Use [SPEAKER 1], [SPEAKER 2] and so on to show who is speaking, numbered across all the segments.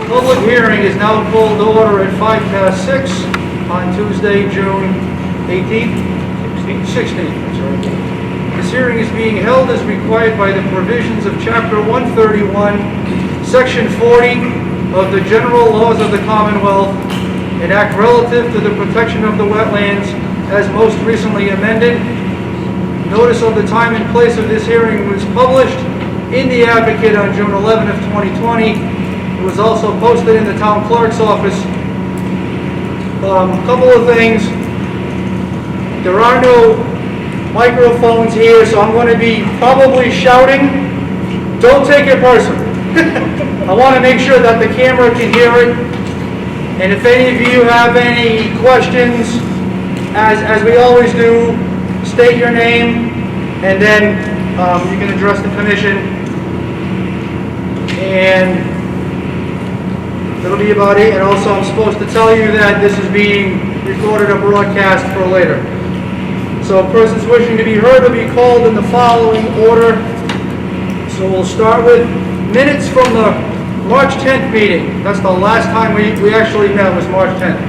[SPEAKER 1] Public hearing is now called to order at 6:05 on Tuesday, June 18th? 16th. That's right. This hearing is being held as required by the provisions of Chapter 131, Section 40 of the General Laws of the Commonwealth, an act relative to the protection of the wetlands as most recently amended. Notice of the time and place of this hearing was published in the Advocate on June 11th of 2020. It was also posted in the town clerk's office. A couple of things. There are no microphones here, so I'm going to be probably shouting. Don't take it personally. I want to make sure that the camera can hear it. And if any of you have any questions, as we always do, state your name, and then you can address the commission. And that'll be about it. And also, I'm supposed to tell you that this is being recorded or broadcast for later. So persons wishing to be heard will be called in the following order. So we'll start with minutes from the March 10th meeting. That's the last time we actually met, was March 10th.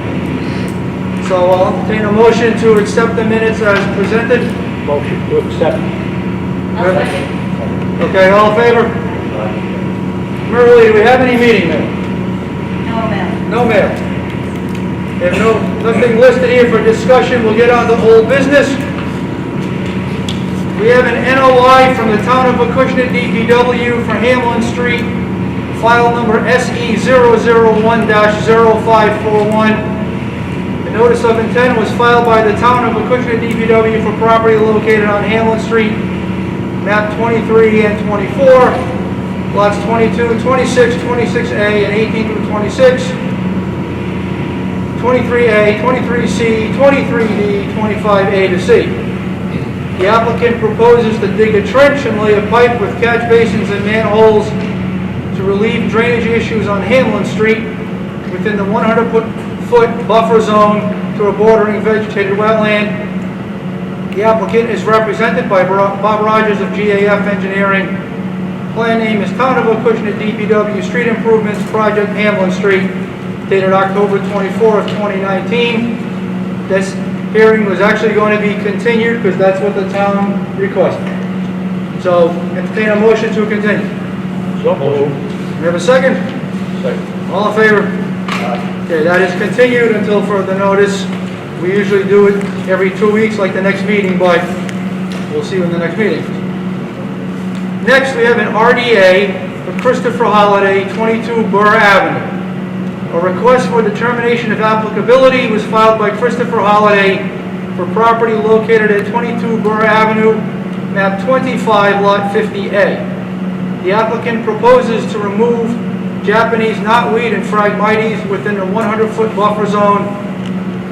[SPEAKER 1] So I'll entertain a motion to accept the minutes as presented.
[SPEAKER 2] Motion to accept.
[SPEAKER 3] I'll second.
[SPEAKER 1] Okay, all in favor? Merrily, do we have any meeting minutes?
[SPEAKER 3] No, ma'am.
[SPEAKER 1] No mail. If nothing listed here for discussion, we'll get on to old business. We have an NOI from the town of Acushnet DPW for Hamlin Street, file number SE001-0541. The notice of intent was filed by the town of Acushnet DPW for property located on Hamlin Street, map 23 and 24, lots 22 and 26, 26A and 18 through 26, 23A, 23C, 23D, 25A to C. The applicant proposes to dig a trench and lay a pipe with catch basins and manholes to relieve drainage issues on Hamlin Street within the 100-foot buffer zone to a bordering vegetated wetland. The applicant is represented by Bob Rogers of GAF Engineering. Plan name is Town of Acushnet DPW Street Improvements Project Hamlin Street, dated October 24th, 2019. This hearing was actually going to be continued because that's what the town requested. So, entertain a motion to continue.
[SPEAKER 2] So moved.
[SPEAKER 1] We have a second?
[SPEAKER 2] Second.
[SPEAKER 1] All in favor? Okay, that is continued until further notice. We usually do it every 2 weeks like the next meeting, but we'll see you in the next meeting. Next, we have an RDA for Christopher Holliday, 22 Burr Avenue. A request for determination of applicability was filed by Christopher Holliday for property located at 22 Burr Avenue, map 25, lot 50A. The applicant proposes to remove Japanese knotweed and phragmites within the 100-foot buffer zone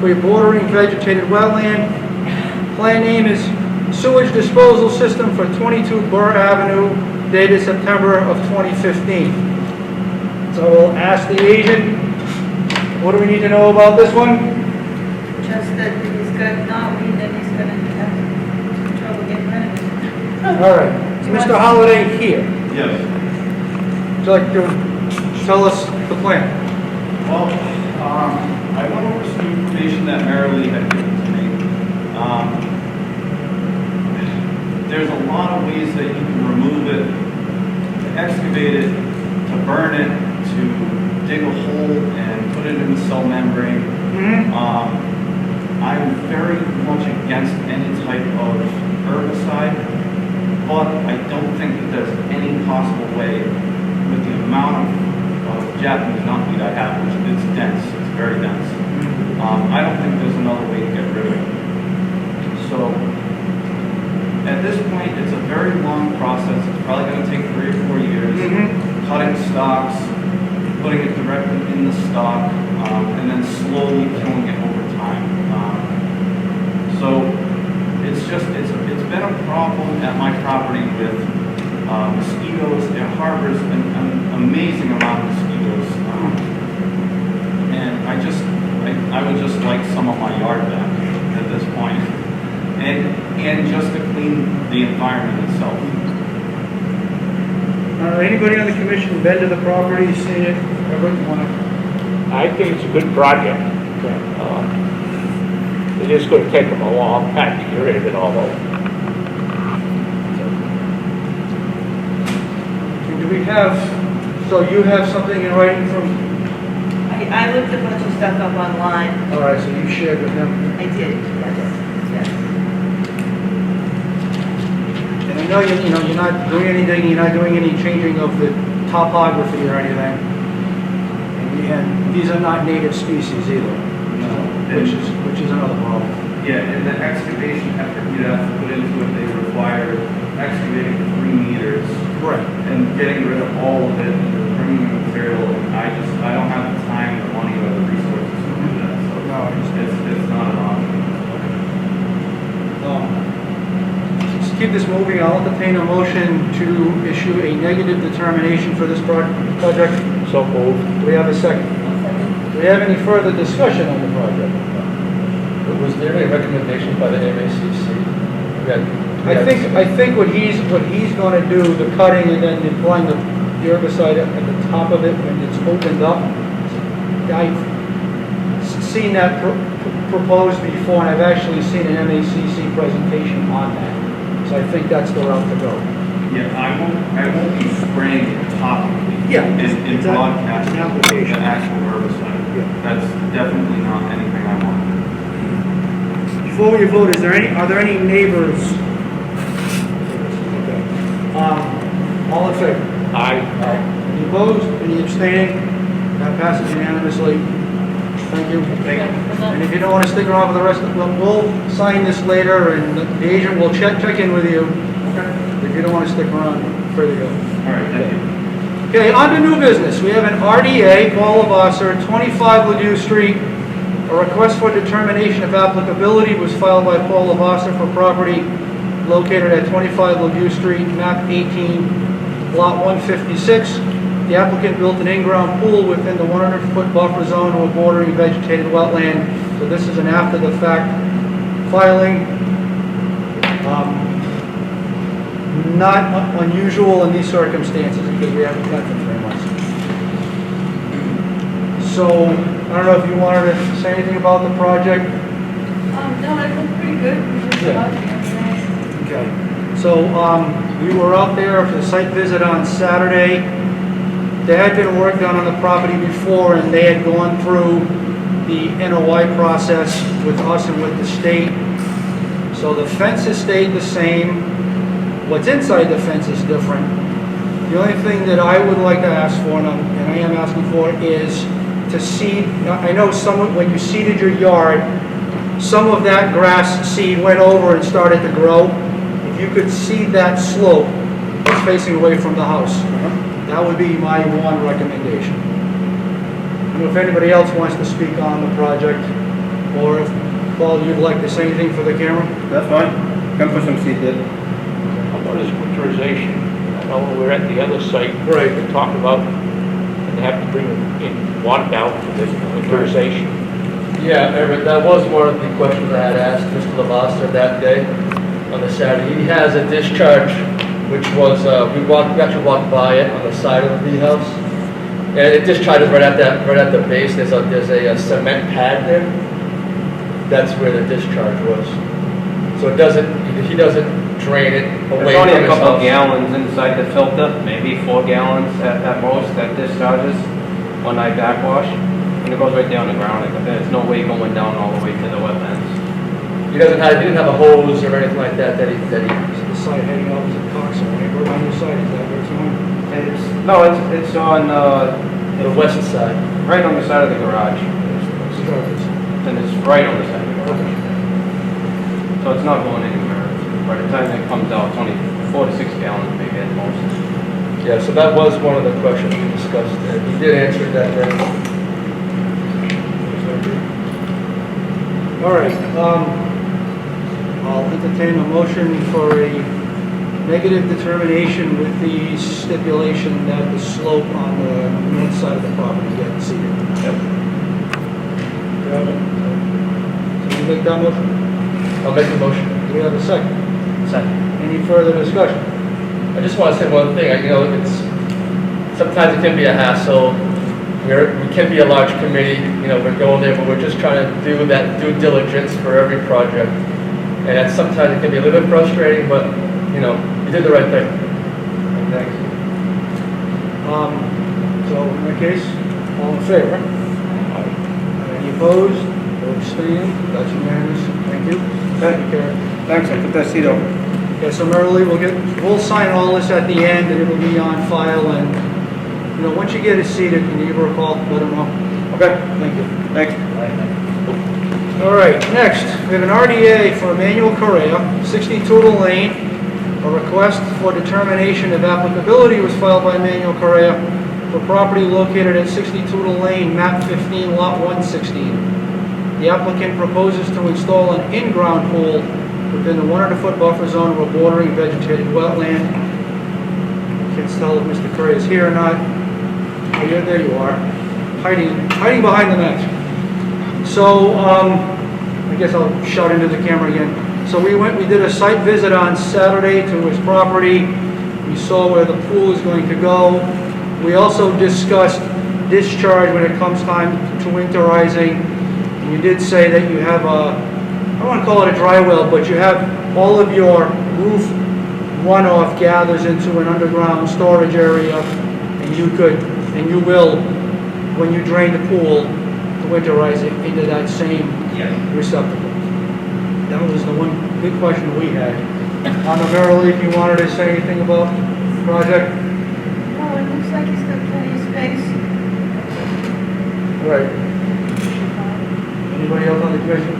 [SPEAKER 1] to a bordering vegetated wetland. Plan name is Sewage Disposal System for 22 Burr Avenue, dated September of 2015. So we'll ask the agent, what do we need to know about this one?
[SPEAKER 3] Just that he's got knotweed and he's gonna have trouble getting rid of it.
[SPEAKER 1] All right, is Mr. Holliday here?
[SPEAKER 4] Yes.
[SPEAKER 1] Would you like to tell us the plan?
[SPEAKER 4] Well, I went over some information that Marilee had given to me. There's a lot of ways that you can remove it, to excavate it, to burn it, to dig a hole and put it in the cell membrane. I'm very much against any type of herbicide, but I don't think that there's any possible way with the amount of Japanese knotweed I have, which it's dense, it's very dense. I don't think there's another way to get rid of it. So at this point, it's a very long process. It's probably going to take 3 or 4 years. Cutting stalks, putting it directly in the stalk, and then slowly killing it over time. So it's been a problem at my property with mosquitoes. It harbors an amazing amount of mosquitoes, and I would just like some of my yard back at this point, and just to clean the environment itself.
[SPEAKER 1] Anybody on the commission been to the property, seen it, ever want to?
[SPEAKER 2] I think it's a good project. It is gonna take them a long time to get rid of it all though.
[SPEAKER 1] Do we have, so you have something in writing from,
[SPEAKER 3] I looked a bunch of stuff up online.
[SPEAKER 1] all right, so you shared with them?
[SPEAKER 3] I did, yes.
[SPEAKER 1] And I know you're not doing anything, you're not doing any changing of the topography or anything. And these are not native species either, which is another problem.
[SPEAKER 4] Yeah, and the excavation effort you'd have to put into it, they require excavating for 3 meters
[SPEAKER 1] Right.
[SPEAKER 4] and getting rid of all of it and bringing the material, and I don't have the time, the money, or the resources to do that, so
[SPEAKER 1] No, I understand.
[SPEAKER 4] it's not an option.
[SPEAKER 1] Let's keep this moving. I'll entertain a motion to issue a negative determination for this project.
[SPEAKER 2] So moved.
[SPEAKER 1] Do we have a second? Do we have any further discussion on the project?
[SPEAKER 5] Was there any recommendation by the MACC?
[SPEAKER 1] I think what he's gonna do, the cutting and then applying the herbicide at the top of it when it's opened up. I've seen that proposed before, and I've actually seen an MACC presentation on that. So I think that's the route to go.
[SPEAKER 4] Yeah, I won't be spraying it topically.
[SPEAKER 1] Yeah,
[SPEAKER 4] In
[SPEAKER 1] it's
[SPEAKER 4] broadcast,
[SPEAKER 1] an application.
[SPEAKER 4] an actual herbicide.
[SPEAKER 1] Yeah.
[SPEAKER 4] That's definitely not anything I want.
[SPEAKER 1] Before we vote, are there any neighbors? Okay. All in favor?
[SPEAKER 2] Aye.
[SPEAKER 1] Any opposed? Any abstaining? That passes unanimously. Thank you. And if you don't want to stick around for the rest of it, we'll sign this later, and the agent will check in with you. If you don't want to stick around, further go.
[SPEAKER 4] All right, thank you.
[SPEAKER 1] Okay, on to new business. We have an RDA, Paul Lavasser, 25 Ladue Street. A request for determination of applicability was filed by Paul Lavasser for property located at 25 Ladue Street, map 18, lot 156. The applicant built an in-ground pool within the 100-foot buffer zone or bordering vegetated wetland. So this is an after-the-fact filing. Not unusual in these circumstances because we haven't met for 3 months. So, I don't know if you wanted to say anything about the project?
[SPEAKER 3] No, it looked pretty good. We just
[SPEAKER 1] Yeah.
[SPEAKER 3] about to get it.
[SPEAKER 1] Okay. So, we were out there for the site visit on Saturday. There had been work done on the property before, and they had gone through the NOI process with us and with the state. So the fence has stayed the same. What's inside the fence is different. The only thing that I would like to ask for, and I am asking for, is to seed. I know when you seeded your yard, some of that grass seed went over and started to grow. If you could seed that slope that's facing away from the house, that would be my one recommendation. I don't know if anybody else wants to speak on the project, or if, Paul, you'd like to say anything for the camera?
[SPEAKER 5] That's fine. Come for some seed there.
[SPEAKER 2] How about his winterization? I know we're at the other site.
[SPEAKER 1] Right.
[SPEAKER 2] We talked about, and they have to bring in water down for the winterization.
[SPEAKER 5] Yeah, Eric, that was one of the questions I had asked Mr. Lavasser that day on the Saturday. He has a discharge, which was, we actually walked by it on the side of the house. And it discharges right at the base. There's a cement pad there. That's where the discharge was. So he doesn't drain it away
[SPEAKER 6] There's only
[SPEAKER 5] from
[SPEAKER 6] a
[SPEAKER 5] his
[SPEAKER 6] couple of
[SPEAKER 5] house.
[SPEAKER 6] gallons inside the filter, maybe 4 gallons at most that discharges one night backwash. And it goes right down the ground. There's no way going down all the way to the wetlands.
[SPEAKER 5] He didn't have a hose or anything like that he
[SPEAKER 1] The side heading out is a Cox, right? We're on your side, is that where it's going?
[SPEAKER 6] It's on,
[SPEAKER 5] the west side.
[SPEAKER 6] right on the side of the garage. And it's right on the side of the garage. So it's not going anywhere. By the time it comes out, it's only 4 to 6 gallons maybe at most.
[SPEAKER 5] Yeah, so that was one of the questions we discussed, and he did answer that then.
[SPEAKER 1] All right, I'll entertain a motion for a negative determination with the stipulation that the slope on the north side of the property gets seeded.
[SPEAKER 5] Yep.
[SPEAKER 1] Can you make that motion?
[SPEAKER 5] I'll make the motion.
[SPEAKER 1] Do we have a second?
[SPEAKER 5] Second.
[SPEAKER 1] Any further discussion?
[SPEAKER 5] I just want to say one thing, it's sometimes it can be a hassle. We can be a large committee, you know, we're going there, but we're just trying to do that due diligence for every project. And that sometimes it can be a little bit frustrating, but, you know, you did the right thing.
[SPEAKER 1] Thanks. So in that case, all in favor? Any opposed or abstained? That's unanimous. Thank you. Thank you, Karen.
[SPEAKER 6] Thanks, I put that seat over.
[SPEAKER 1] Okay, so Merrily, we'll sign all this at the end, and it'll be on file, and, you know, once you get it seated, can you give her a call, let her know? Okay, thank you.
[SPEAKER 6] Thanks.
[SPEAKER 1] All right, next, we have an RDA for Emmanuel Correa, 60 Tootle Lane. A request for determination of applicability was filed by Emmanuel Correa for property located at 60 Tootle Lane, map 15, lot 116. The applicant proposes to install an in-ground pool within the 100-foot buffer zone of a bordering vegetated wetland. Can't tell if Mr. Correa is here or not. Oh, yeah, there you are, hiding behind the net. So, I guess I'll shout into the camera again. So we did a site visit on Saturday to his property. We saw where the pool is going to go. We also discussed discharge when it comes time to winterizing. And you did say that you have I don't want to call it a dry well, but you have all of your roof runoff gathers into an underground storage area, and you will, when you drain the pool, to winterize it into that same receptacle. That was the one big question we had. Merrily, if you wanted to say anything about the project?
[SPEAKER 3] Oh, it looks like he's got plenty of space.
[SPEAKER 1] All right. Anybody else on the commission?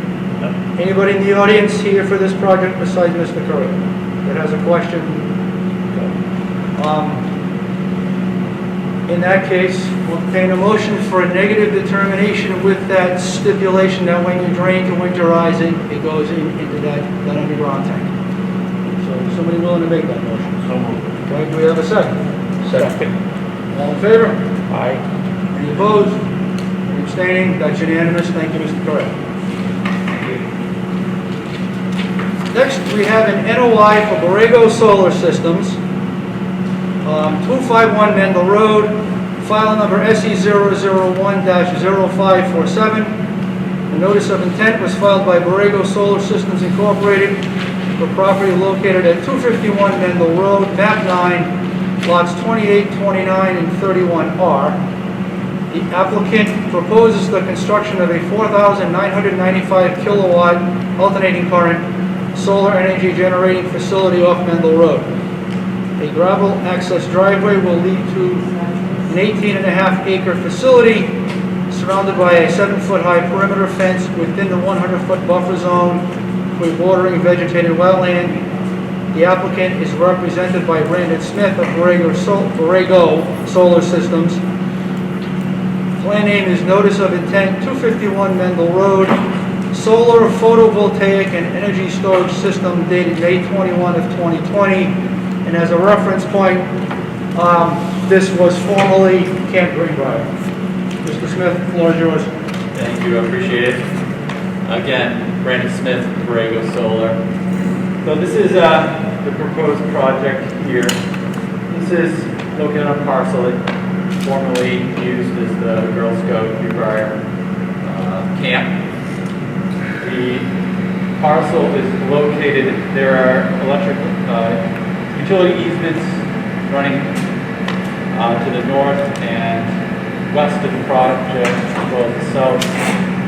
[SPEAKER 1] Anybody in the audience here for this project besides Mr. Curry that has a question? In that case, we'll obtain a motion for a negative determination with that stipulation that when you drain to winterizing, it goes into that underground tank. So is somebody willing to make that motion?
[SPEAKER 2] So moved.
[SPEAKER 1] Okay, do we have a second?
[SPEAKER 2] Second.
[SPEAKER 1] All in favor?
[SPEAKER 2] Aye.
[SPEAKER 1] Any opposed? Any abstaining? That's unanimous. Thank you, Mr. Correa. Next, we have an NOI for Borrego Solar Systems, 251 Mendel Road, file number SE001-0547. The notice of intent was filed by Borrego Solar Systems Incorporated for property located at 251 Mendel Road, map 9, lots 28, 29, and 31R. The applicant proposes the construction of a 4,995 kilowatt alternating current solar energy generating facility off Mendel Road. A gravel access driveway will lead to an 18.5 acre facility surrounded by a 7-foot high perimeter fence within the 100-foot buffer zone to a bordering vegetated wetland. The applicant is represented by Brandon Smith of Borrego Solar Systems. Plan name is Notice of Intent, 251 Mendel Road. Solar photovoltaic and energy storage system dated May 21 of 2020. And as a reference point, this was formerly Camp Green Drive. Mr. Smith, the floor is yours.
[SPEAKER 7] Thank you, I appreciate it. Again, Brandon Smith, Borrego Solar. So this is the proposed project here. This is located on a parcel that formerly used as the Girl Scout Greenbrier camp. The parcel is located, there are electric utility easements running to the north and west of the project, as well as the south.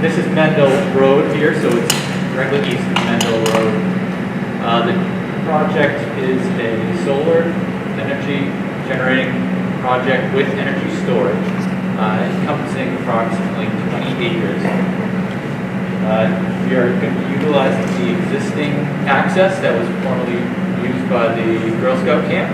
[SPEAKER 7] This is Mendel Road here, so it's directly east of Mendel Road. The project is a solar energy generating project with energy storage, encompassing approximately 20 acres. We are going to be utilizing the existing access that was formerly used by the Girl Scout camp.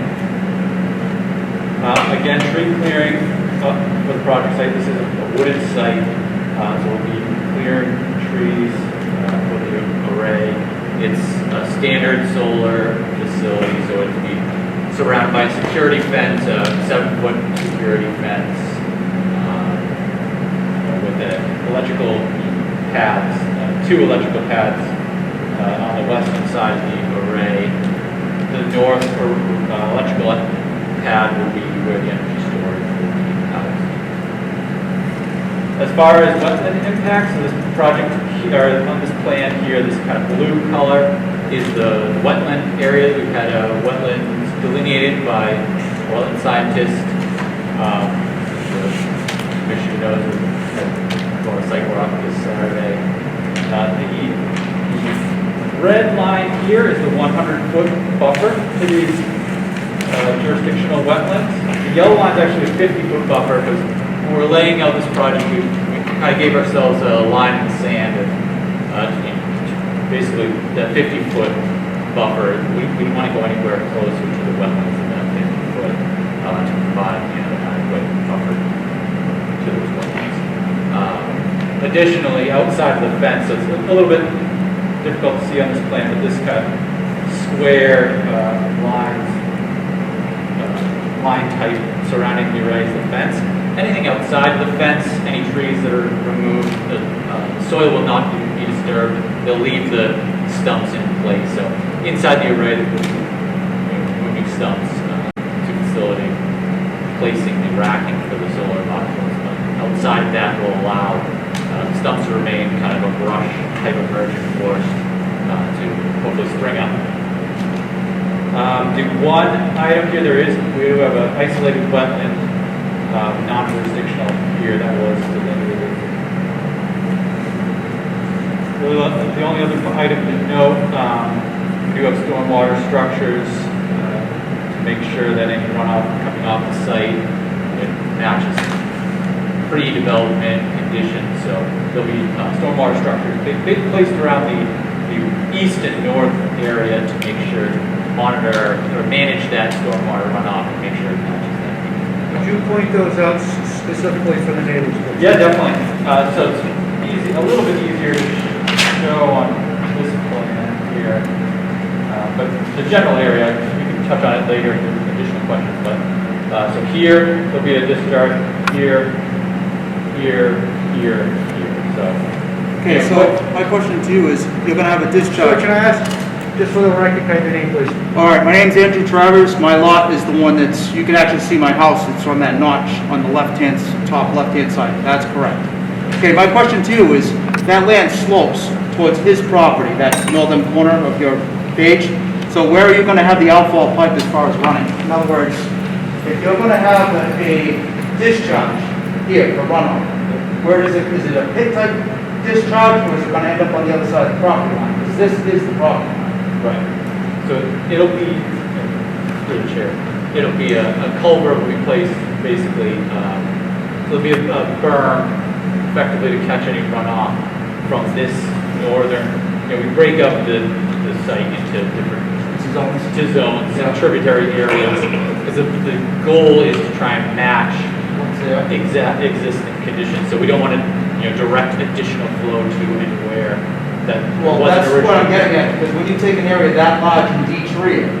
[SPEAKER 7] Again, tree clearing for the project site. This is a wooded site, so we'll be clearing trees for the array. It's a standard solar facility, so it'll be surrounded by a security fence, a 7-foot security fence, with the electrical pads, 2 electrical pads on the western side of the array. The north electrical pad will be where the energy storage As far as wetland impacts, so this project here, on this plan here, this kind of blue color is the wetland area. We've had wetlands delineated by wetland scientists. The commission knows we're going to site walk this Saturday. The red line here is the 100-foot buffer to these jurisdictional wetlands. The yellow line is actually a 50-foot buffer because when we're laying out this project, we kind of gave ourselves a line in the sand and basically that 50-foot buffer, we didn't want to go anywhere closer to the wetlands than that 50-foot to provide an adequate buffer to those wetlands. Additionally, outside of the fence, so it's a little bit difficult to see on this plan, but this kind of square line type surrounding the array is the fence. Anything outside of the fence, any trees that are removed, the soil will not be disturbed. They'll leave the stumps in place. So inside the array, they're moving stumps to facilitate placing the racking for the solar modules. But outside of that, will allow stumps to remain kind of a brush type of virgin forest to hopefully spring up. The one item here, we do have an isolated wetland, non-jurisdictional here that was delineated. The only other item to note, we do have stormwater structures to make sure that any runoff coming off the site it matches pre-development conditions. So there'll be stormwater structures placed around the east and north area to make sure to monitor or manage that stormwater runoff and make sure it matches that.
[SPEAKER 1] Could you point those out specifically for the neighbors, please?
[SPEAKER 7] Yeah, definitely. So it's easy, a little bit easier to show on this plan here. But the general area, we can touch on it later if there's additional questions. But so here, there'll be a discharge here, here, here, here. So.
[SPEAKER 8] Okay, so my question to you is, you're gonna have a
[SPEAKER 1] Sir,
[SPEAKER 8] discharge.
[SPEAKER 1] can I ask, just for the record, can I have your name, please?
[SPEAKER 8] All right, my name's Andrew Travers. My lot is the one that's, you can actually see my house. It's on that notch on the top left-hand side. That's correct. Okay, my question to you is, that land slopes towards his property, that northern corner of your page. So where are you gonna have the outfall pipe as far as running? In other words, if you're gonna have a discharge here for runoff, where is it a pit type discharge, or is it gonna end up on the other side of the property line? Because this is the property line.
[SPEAKER 7] Right. So it'll be, through the chair, it'll be a culvert will be placed basically, it'll be a berm effectively to catch any runoff from this northern, we break up the site into different zones, tributary areas, because the goal is to try and match exact existing conditions. So we don't want to, direct additional flow to anywhere that
[SPEAKER 8] Well,
[SPEAKER 7] wasn't
[SPEAKER 8] that's what I'm
[SPEAKER 7] originally.
[SPEAKER 8] getting at, because when you take an area that large and de-tree it,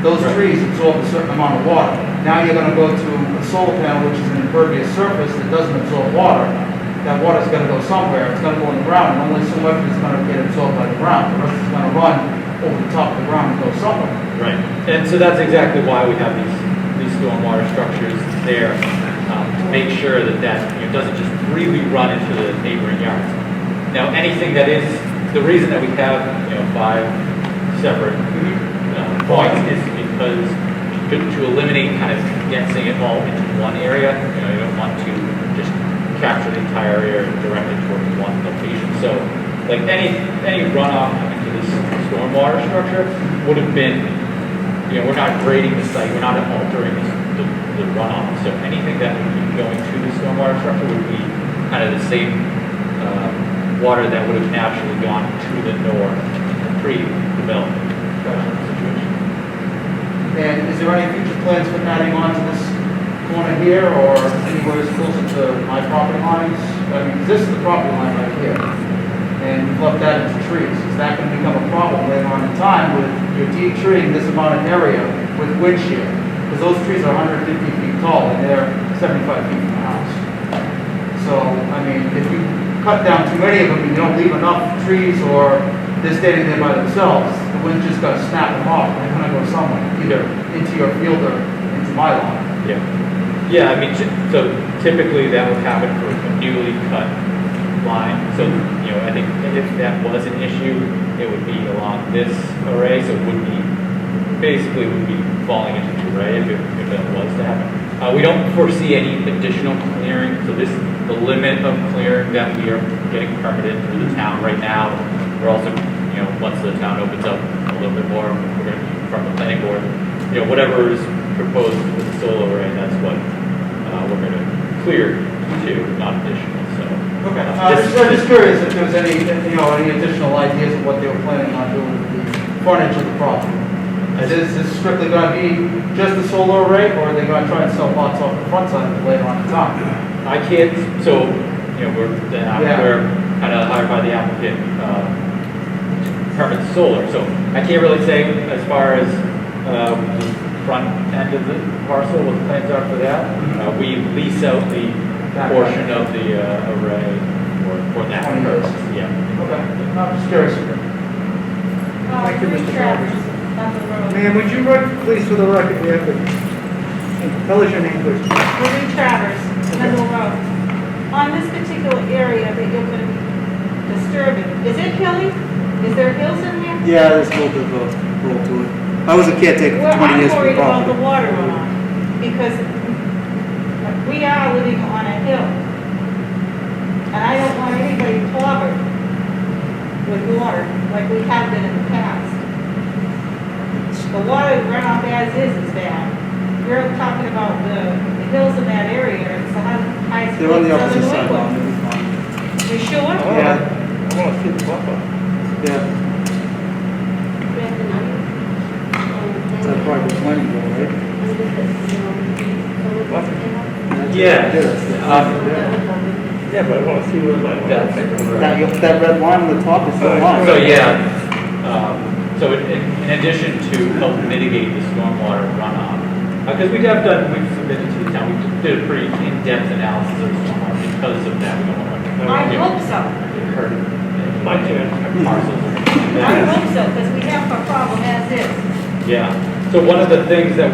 [SPEAKER 8] those
[SPEAKER 7] Right.
[SPEAKER 8] trees absorb a certain amount of water. Now you're gonna go to a solar panel, which is an impervious surface that doesn't absorb water. That water's gonna go somewhere, it's gonna go in the ground, and only so much is gonna get absorbed by the ground. The rest is gonna run over the top of the ground and go somewhere.
[SPEAKER 7] Right. And so that's exactly why we have these stormwater structures there, to make sure that doesn't just really run into the neighboring yards. Now, anything that is, the reason that we have, 5 separate points is because to eliminate kind of condensing it all into one area, you don't want to just capture the entire area and direct it towards one location. So, like any runoff into this stormwater structure would have been, we're not grading the site, we're not altering the runoff. So anything that would be going to the stormwater structure would be kind of the same water that would have naturally gone to the north pre-development situation.
[SPEAKER 8] And is there any future plans for adding on to this corner here, or anywhere as closer to my property lines? I mean, this is the property line right here, and you've left that into trees. Is that going to become a problem later on in time with your de-treeing this amount of area with wind shear? Because those trees are 150 feet tall, and they're 75 feet from the house. So, I mean, if you cut down too many of them and you don't leave enough trees, or they're standing there by themselves, the wind's just going to snap them off, and they're going to go somewhere, either into your field or into my lawn.
[SPEAKER 7] Yeah. Yeah, I mean, so typically that would happen for a newly cut line. So, you know, I think if that was an issue, it would be along this array, so it would be, basically would be falling into the array if that was to happen. We don't foresee any additional clearing, so this, the limit of clearing that we are getting permitted through the town right now. We're also, you know, once the town opens up a little bit more, we're going to be from the planning board, you know, whatever is proposed with the solar array, that's what we're going to clear to, not additional, so.
[SPEAKER 8] Okay, I'm just curious if there was any, you know, any additional ideas of what they were planning on doing with the frontage of the property. Is this strictly gonna be just the solar array, or are they gonna try and sell lots off the front side of it later on in time?
[SPEAKER 7] I can't, so, you know, we're kind of hired by the applicant, permit solar, so I can't really say as far as, the front end of the parcel, what the plans are for that. We lease out the portion of the, array for that
[SPEAKER 8] 20 years.
[SPEAKER 7] purpose, yeah.
[SPEAKER 8] Okay, I'm just curious.
[SPEAKER 1] Thank you, Mr.
[SPEAKER 3] Travers,
[SPEAKER 1] Travers.
[SPEAKER 3] on the road.
[SPEAKER 1] Ma'am, would you write, please, for the record, we have to, tell us your name, please.
[SPEAKER 3] Marie Travers, Mendel Road. On this particular area that you're gonna be disturbing, is it hilly? Is there hills in there?
[SPEAKER 8] Yeah, there's a little bit of a roll to it. I was a caretaker
[SPEAKER 3] Well,
[SPEAKER 8] for 20 years
[SPEAKER 3] I'm
[SPEAKER 8] for the
[SPEAKER 3] worried about the
[SPEAKER 8] property.
[SPEAKER 3] water runoff, because we are living on a hill. And I don't want anybody clobbered with water like we have been in the past. The water runoff as is bad. You're talking about the hills in that area, it's the highest.
[SPEAKER 8] They're on the
[SPEAKER 3] point in
[SPEAKER 8] opposite
[SPEAKER 3] southern
[SPEAKER 8] side
[SPEAKER 3] New
[SPEAKER 8] line,
[SPEAKER 3] England.
[SPEAKER 8] they'll be fine.
[SPEAKER 3] You sure?
[SPEAKER 8] Yeah,
[SPEAKER 6] I want to see the buffer.
[SPEAKER 8] yeah, that's probably the planning board, right?
[SPEAKER 7] Yeah.
[SPEAKER 6] Yeah, but I want to see where my.
[SPEAKER 8] That red line on the top is the line.
[SPEAKER 7] So, yeah, so in addition to help mitigate the stormwater runoff, because we've submitted to the town, we did a pretty in-depth analysis of the stormwater because of that. We don't want to,
[SPEAKER 3] I hope so.
[SPEAKER 7] hurt
[SPEAKER 6] My turn.
[SPEAKER 7] parcels.
[SPEAKER 3] I hope so, because we have a problem as is.
[SPEAKER 7] Yeah, so one of the things that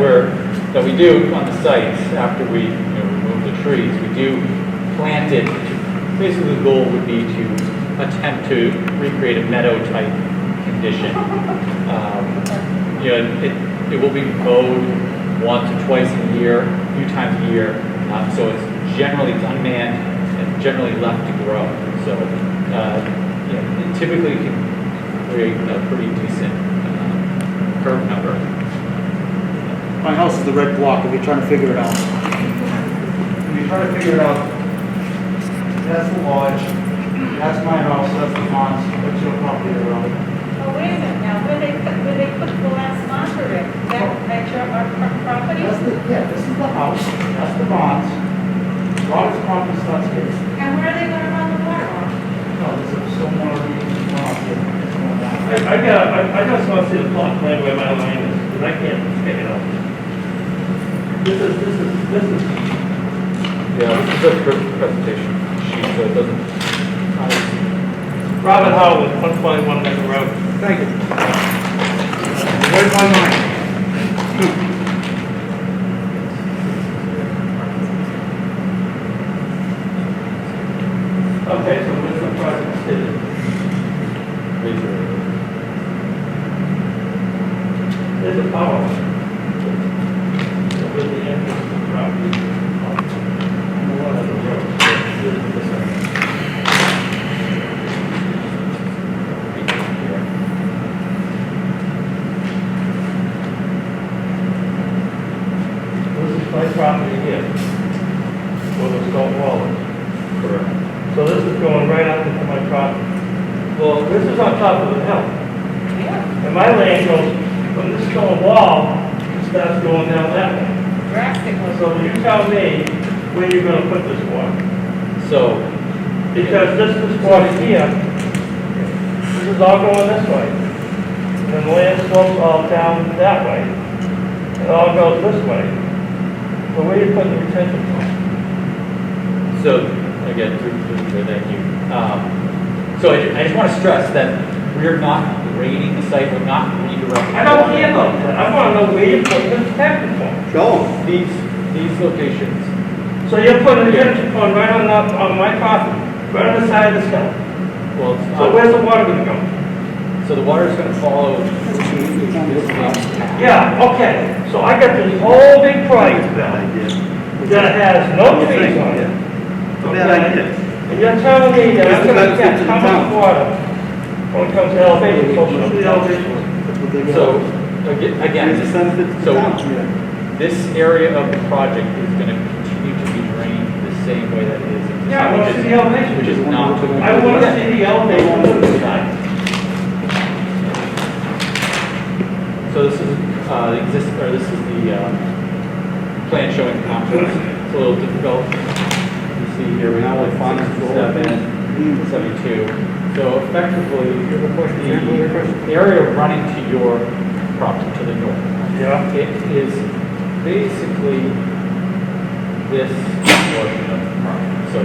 [SPEAKER 7] we do on the sites after we, you know, remove the trees, we do plant it. Basically, the goal would be to attempt to recreate a meadow type condition. You know, it will be mowed once or twice a year, a few times a year. So it's unmanned and generally left to grow. So you know, it typically can create a pretty decent curve number.
[SPEAKER 8] My house is the red block, if you're trying to figure it out. If you're trying to figure it out, that's the lodge, that's my house, that's the ponds, that's your property around.
[SPEAKER 3] Oh, wait a minute now, where they put the last marker in, that your property?
[SPEAKER 8] This is the house, that's the bonds. Robert's property starts here.
[SPEAKER 3] And where are they gonna run the water off?
[SPEAKER 8] No, there's a stormwater runoff here. It's going down.
[SPEAKER 6] I just want to see the plot plan where my line is, because I can't pick it up. This is.
[SPEAKER 7] Yeah, this is a presentation sheet, so it doesn't.
[SPEAKER 6] Robert Howard, 121 Necker Road.
[SPEAKER 1] Thank you. You read my mind.
[SPEAKER 6] Okay, so where's the project sitting? There's a power line. So where's the entrance to the property? On the one of the road. This is my property here. Where the stone wall is.
[SPEAKER 7] Correct.
[SPEAKER 6] So this is going right up into my property. Well, this is on top of the hill.
[SPEAKER 3] Yeah,
[SPEAKER 6] And my land goes from this stone wall, it starts going down that way.
[SPEAKER 3] drastically.
[SPEAKER 6] So you tell me where you're gonna put this water.
[SPEAKER 7] So,
[SPEAKER 6] Because this water here, this is all going this way. And then the land slopes all down that way. It all goes this way. So where you put the retention pond?
[SPEAKER 7] so again, thank you. So I just want to stress that we're not grading the site, we're not redirecting.
[SPEAKER 6] I don't care about that. I wanna know where you're putting the retention pond.
[SPEAKER 8] Show 'em.
[SPEAKER 7] These, these locations,
[SPEAKER 6] So you're putting a detention pond right on my property, right on the side of this hill.
[SPEAKER 7] well, it's
[SPEAKER 6] So
[SPEAKER 7] not-
[SPEAKER 6] where's the water gonna go?
[SPEAKER 7] so the water is gonna follow this
[SPEAKER 6] Yeah, okay, so I got this whole big project that has no trees on it. Okay? And you're telling me that I'm gonna catch how much water when it comes to elevation, so show me the elevation.
[SPEAKER 7] So, again, so this area of the project is gonna continue to be drained the same way that it is.
[SPEAKER 6] Yeah, I wanna see the elevation.
[SPEAKER 7] Which is not.
[SPEAKER 6] I wanna see the elevation of the side.
[SPEAKER 7] So this is, this is the, plan showing the contours. It's a little difficult. You see here, we have like 7, 72. So effectively, the area running to your property to the north.
[SPEAKER 6] Yeah.
[SPEAKER 7] It is basically this portion of the property. So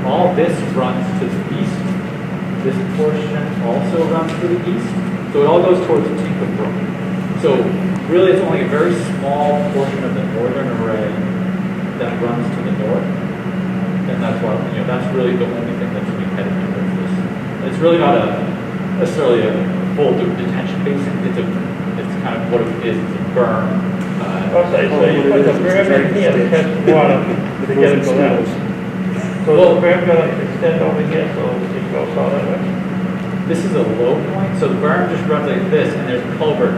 [SPEAKER 7] all this runs to the east. This portion also runs to the east. So it all goes towards the Tinker Brook. So really it's only a very small portion of the northern array that runs to the north. And that's why, that's really the only thing that's being headed towards this. It's really not necessarily a full detention basin. It's kind of what it is. It's a berm.
[SPEAKER 6] Okay, so you put the berm in here to catch the water to get it to that. So the berm gonna extend over here, so it goes all that way?
[SPEAKER 7] This is a low point, so the berm just runs like this, and there's a culvert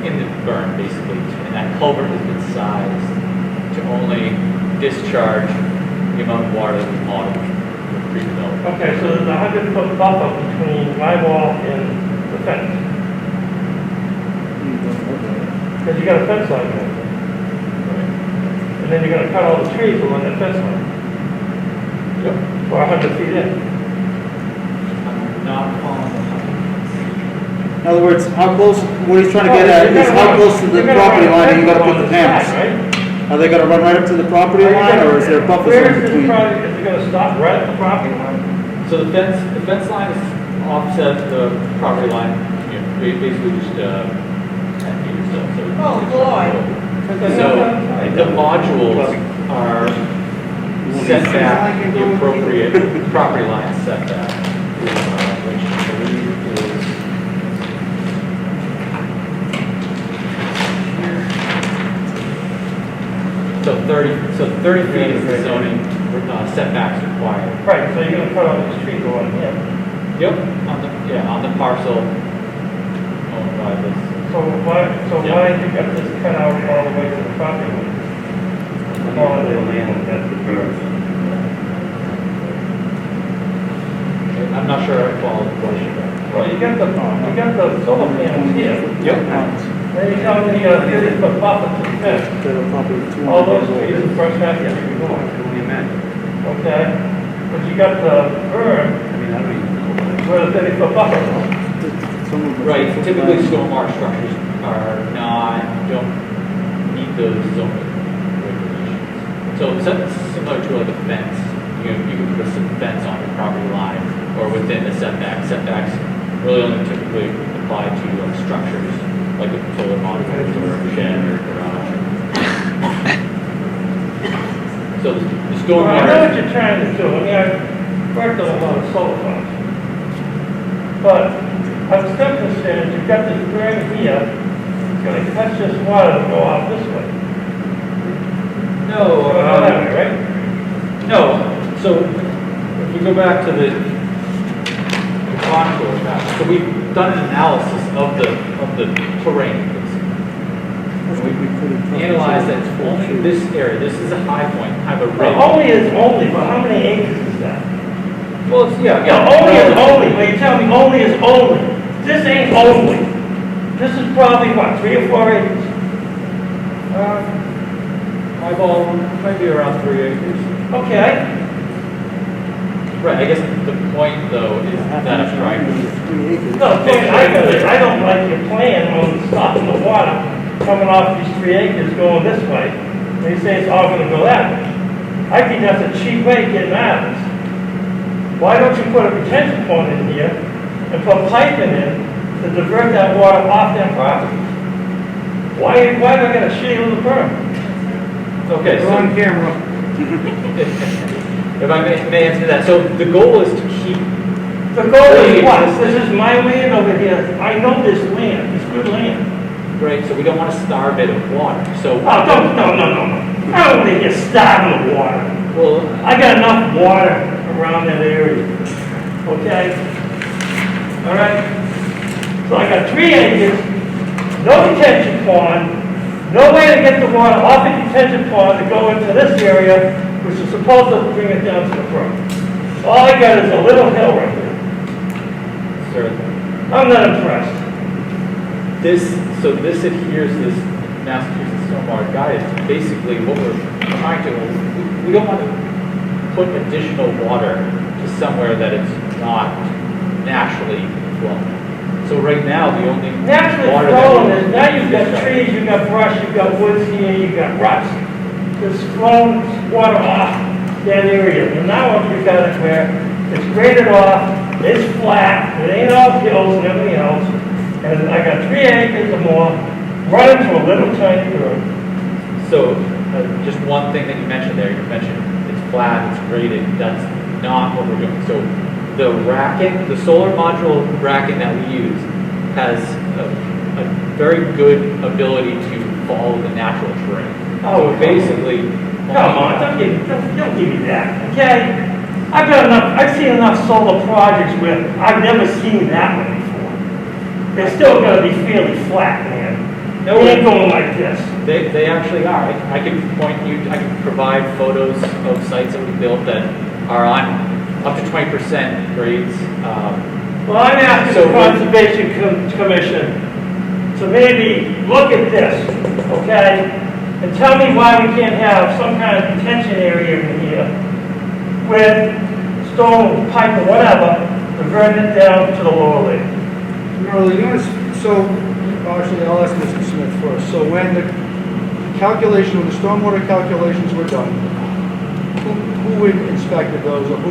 [SPEAKER 7] in the berm, basically. And that culvert has been sized to only discharge the amount of water that we model with pre-development.
[SPEAKER 6] Okay, so there's a 100-foot buffer between my wall and the fence. Because you got a fence line there. And then you're gonna cut all the trees along that fence line.
[SPEAKER 7] Yep.
[SPEAKER 6] For 100 feet in.
[SPEAKER 7] I'm not following the
[SPEAKER 8] In other words, how close, what he's trying to get at is how close to the property line are you gonna put the panels?
[SPEAKER 6] Right?
[SPEAKER 8] Are they gonna run right up to the property line, or is there a buffer
[SPEAKER 6] Where
[SPEAKER 8] zone
[SPEAKER 6] is this
[SPEAKER 8] between?
[SPEAKER 6] project, is it gonna stop right at the property line?
[SPEAKER 7] So the fence line is offset the property line, basically just 10 feet or so.
[SPEAKER 3] Oh, boy.
[SPEAKER 7] So the modules are set back the appropriate property line setback, which I believe is so 30 feet is the zoning setbacks required.
[SPEAKER 6] Right, so you're gonna cut all these trees along here.
[SPEAKER 7] Yep, on the parcel owned by this.
[SPEAKER 6] So why you got this cut out all the way to the property line? All the land, that's the first.
[SPEAKER 7] I'm not sure I followed the question.
[SPEAKER 6] Well, you got the solar panels here.
[SPEAKER 7] Yep.
[SPEAKER 6] Then you tell me, 30-foot buffer to the fence. All those trees in the first half you removed. Okay? But you got the berm, where the 30-foot buffer is.
[SPEAKER 7] Right, typically stormwater structures don't meet those zoning regulations. So it's similar to like a fence, you can put a fence on your property line or within the setback. Setbacks really only typically apply to structures like a solar module or a shed or garage. So the
[SPEAKER 6] Well, I know
[SPEAKER 7] stormwater.
[SPEAKER 6] what you're trying to do. I mean, I've worked on a lot of solar farms. But I'm still concerned, you've got this berm here, it's gonna catch this water and go off this way.
[SPEAKER 7] No,
[SPEAKER 6] Go down that way, right?
[SPEAKER 7] no. So if we go back to the contour map, so we've done an analysis of the terrain. We analyzed that it's only this area. This is a high point, kind of a ridge.
[SPEAKER 6] Well, only is only, but how many acres is that?
[SPEAKER 7] Well, it's, yeah.
[SPEAKER 6] Only is only, when you tell me only is only, this ain't only. This is probably what, 3 or 4 acres?
[SPEAKER 7] My ball might be around 3 acres.
[SPEAKER 6] Okay,
[SPEAKER 7] Right. I guess the point though is that I'm trying to.
[SPEAKER 6] no, the point I got is, I don't like your plan on stopping the water coming off these 3 acres going this way. And you say it's all gonna go that way. I think that's a cheap way of getting out of this. Why don't you put a retention pond in here and put piping in to divert that water off their property? Why am I gonna shield the berm?
[SPEAKER 7] Okay,
[SPEAKER 1] We're on
[SPEAKER 7] so
[SPEAKER 1] camera.
[SPEAKER 7] if I may answer that, so the goal is to keep,
[SPEAKER 6] The goal is what? This is my land over here. I know this land. It's good land.
[SPEAKER 7] right, so we don't want to starve it of water, so.
[SPEAKER 6] Oh, don't, no. I don't want to get starving of water.
[SPEAKER 7] Well,
[SPEAKER 6] I got enough water around that area. Okay? All right? So I got 3 acres, no detention pond, no way to get the water off the detention pond to go into this area, which is supposed to bring it down to the brook. All I got is a little hill right here.
[SPEAKER 7] certainly.
[SPEAKER 6] I'm not impressed.
[SPEAKER 7] So this adheres to this Massachusetts stormwater guidance. Basically, what we're trying to, we don't want to put additional water to somewhere that it's not naturally flowing. So right now, the only
[SPEAKER 6] Naturally
[SPEAKER 7] water
[SPEAKER 6] flowing
[SPEAKER 7] that
[SPEAKER 6] is, now you've got trees, you've got brush, you've got woods here, you've got ruts. There's flowing water off that area. And now you've got it where it's graded off, it's flat, it ain't all hills and everything else. And I got 3 acres or more running to a little tiny road.
[SPEAKER 7] So, just one thing that you mentioned there, you mentioned it's flat, it's graded, that's not what we're doing. So, the racking, the solar module racking that we use has a very good ability to follow the natural terrain.
[SPEAKER 6] Oh,
[SPEAKER 7] So basically.
[SPEAKER 6] Come on, don't give me that, okay? I've seen enough solar projects where I've never seen that one before. They're still gonna be fairly flat, man.
[SPEAKER 7] No,
[SPEAKER 6] They ain't going like this.
[SPEAKER 7] They actually are. I can point you, I can provide photos of sites that we built that are on up to 20% grades.
[SPEAKER 6] Well, I'm asking
[SPEAKER 7] So
[SPEAKER 6] the Conservation Commission to maybe look at this, okay? And tell me why we can't have some kind of detention area in here with stone pipe or whatever, diverting it down to the lower lake.
[SPEAKER 1] Early, so, actually, I'll ask Mr. Smith first. So when the calculation, when the stormwater calculations were done, who inspected those or who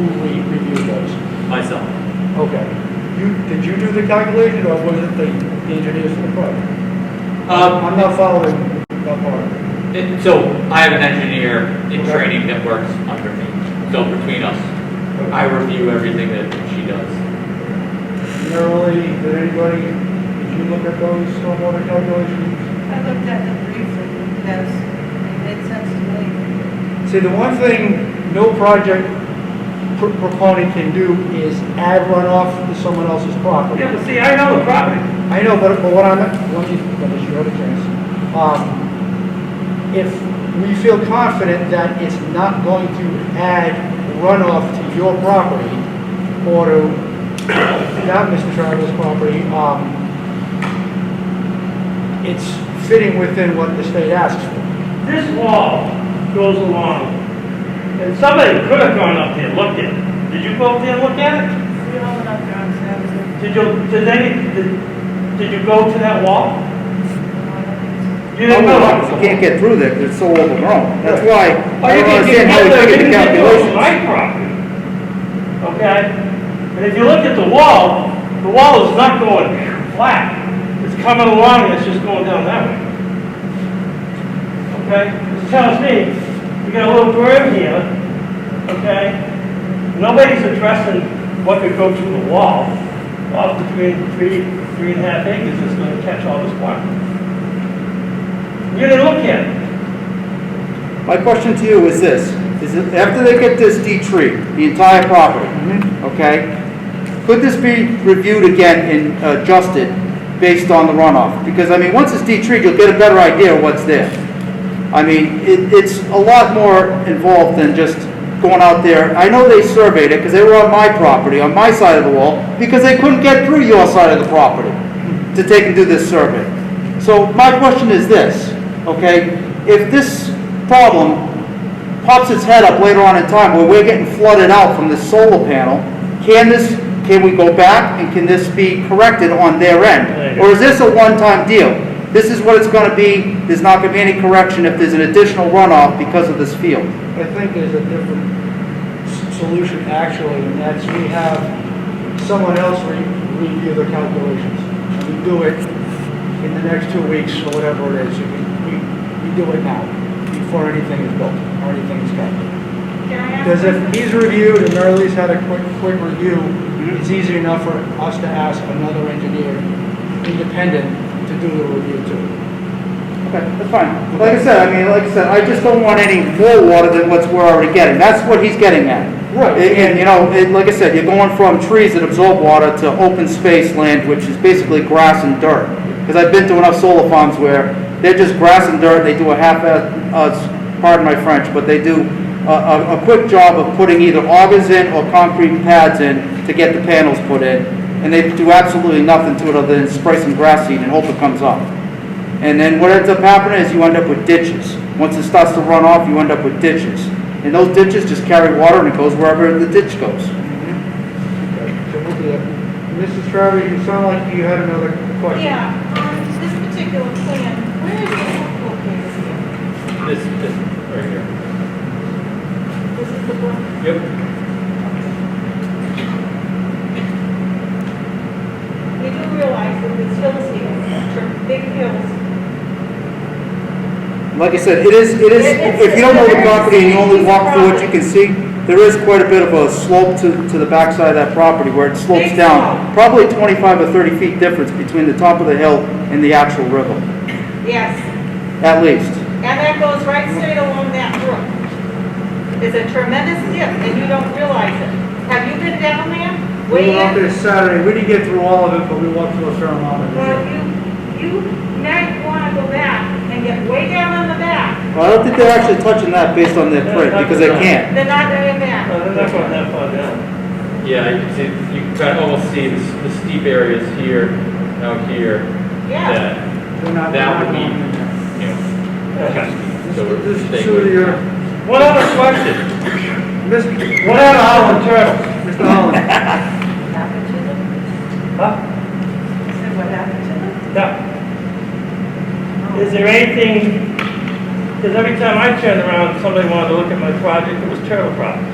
[SPEAKER 1] reviewed those?
[SPEAKER 7] Myself.
[SPEAKER 1] Okay. Did you do the calculation or was it the engineers for the project? I'm not following that part of it.
[SPEAKER 7] So I have an engineer in training that works under me. So between us, I review everything that she does.
[SPEAKER 1] Early, did you look at those stormwater calculations?
[SPEAKER 3] I looked at them briefly, yes, it made sense to me.
[SPEAKER 1] See, the one thing no project proponent can do is add runoff to someone else's property.
[SPEAKER 6] Yeah, but see, I know the property.
[SPEAKER 1] I know, but what I'm, let me you have a chance. If we feel confident that it's not going to add runoff to your property or to not Mr. Travis' property, it's fitting within what the state asks for.
[SPEAKER 6] This wall goes along, and somebody could have gone up there and looked at it. Did you go up there and look at it?
[SPEAKER 3] We all went up there on Saturday.
[SPEAKER 6] Did you go to that wall? You
[SPEAKER 8] Oh,
[SPEAKER 6] didn't go.
[SPEAKER 8] no, you can't get through there because it's so overgrown. That's why
[SPEAKER 6] Oh,
[SPEAKER 8] I
[SPEAKER 6] you
[SPEAKER 8] don't
[SPEAKER 6] can
[SPEAKER 8] understand how we
[SPEAKER 6] get
[SPEAKER 8] figured the calculations.
[SPEAKER 6] my property. Okay? And if you look at the wall is not going flat. It's coming along and it's just going down that way. Okay? This tells me, we got a little berm here, okay? Nobody's addressing what could go through the wall off between 3.5 acres that's gonna catch all this water. You didn't look at it.
[SPEAKER 8] My question to you is this, is it, after they get this de-treed, the entire property, okay, could this be reviewed again and adjusted based on the runoff? Because, I mean, once it's de-treed, you'll get a better idea of what's there. I mean, it's a lot more involved than just going out there. I know they surveyed it because they were on my property, on my side of the wall, because they couldn't get through your side of the property to take and do this survey. So my question is this, okay, if this problem pops its head up later on in time where we're getting flooded out from the solar panel, can we go back and can this be corrected on their end? Or is this a one-time deal? This is what it's going to be, there's not going to be any correction if there's an additional runoff because of this field.
[SPEAKER 1] I think there's a different solution actually, and that's we have someone else review the calculations. We do it in the next 2 weeks or whatever it is. We do it now before anything is built, or anything is done.
[SPEAKER 3] Can I ask?
[SPEAKER 1] Because if
[SPEAKER 3] something?
[SPEAKER 1] he's reviewed and Marley's had a quick review, it's easy enough for us to ask another engineer, independent, to do the review too.
[SPEAKER 8] Okay, that's fine. Like I said, I just don't want any more water than what we're already getting. That's what he's getting at.
[SPEAKER 1] Right.
[SPEAKER 8] And, like I said, you're going from trees that absorb water to open space land, which is basically grass and dirt. Because I've been to enough solar farms where they're just grass and dirt, they do a pardon my French, but they do a quick job of putting either augers in or concrete pads in to get the panels put in. And they do absolutely nothing to it other than spray some grass seed and hope it comes up. And then what ends up happening is you end up with ditches. Once it starts to run off, you end up with ditches. And those ditches just carry water and it goes wherever the ditch goes.
[SPEAKER 1] Okay, so we'll do that. Mrs. Travers, you sound like you had another question.
[SPEAKER 3] Yeah, on this particular plan, where is the hook located here?
[SPEAKER 2] This right here.
[SPEAKER 3] This is the brook?
[SPEAKER 2] Yep.
[SPEAKER 3] You do realize that there's hills here, big hills.
[SPEAKER 8] Like I said, it is, if you don't know the property and you only walk through it, you can see, there is quite a bit of a slope to the backside of that property where it slopes
[SPEAKER 3] Big
[SPEAKER 8] down.
[SPEAKER 3] slope.
[SPEAKER 8] Probably 25 or 30 feet difference between the top of the hill and the actual river,
[SPEAKER 3] Yes,
[SPEAKER 8] at least.
[SPEAKER 3] and that goes right straight along that brook. It's a tremendous dip, and you don't realize it. Have you been down there?
[SPEAKER 1] We
[SPEAKER 3] Way
[SPEAKER 1] went out
[SPEAKER 3] in?
[SPEAKER 1] there Saturday, we didn't get through all of it, but we walked through a fair amount of
[SPEAKER 3] Well,
[SPEAKER 1] it.
[SPEAKER 3] you might wanna go back and get way down on the back.
[SPEAKER 8] Well, I don't think they're actually touching that based on their print, because they can't.
[SPEAKER 3] They're not very back.
[SPEAKER 6] No, they're not going that far down.
[SPEAKER 7] Yeah, you can see, you can kind of almost see the steep areas here, out here.
[SPEAKER 3] Yeah.
[SPEAKER 7] That,
[SPEAKER 1] They're not-
[SPEAKER 7] that would be,
[SPEAKER 1] they're not going in there.
[SPEAKER 7] you know, kind of steep. So we're
[SPEAKER 1] This is
[SPEAKER 7] staying
[SPEAKER 1] sort of
[SPEAKER 7] with.
[SPEAKER 1] your,
[SPEAKER 6] One other question.
[SPEAKER 1] Mr.
[SPEAKER 6] What happened to Holland turtles?
[SPEAKER 1] Mr. Holland,
[SPEAKER 3] Happened to them?
[SPEAKER 6] Huh?
[SPEAKER 3] Said what happened to them?
[SPEAKER 6] No. Is there anything, because every time I turned around, somebody wanted to look at my project, it was turtle problems.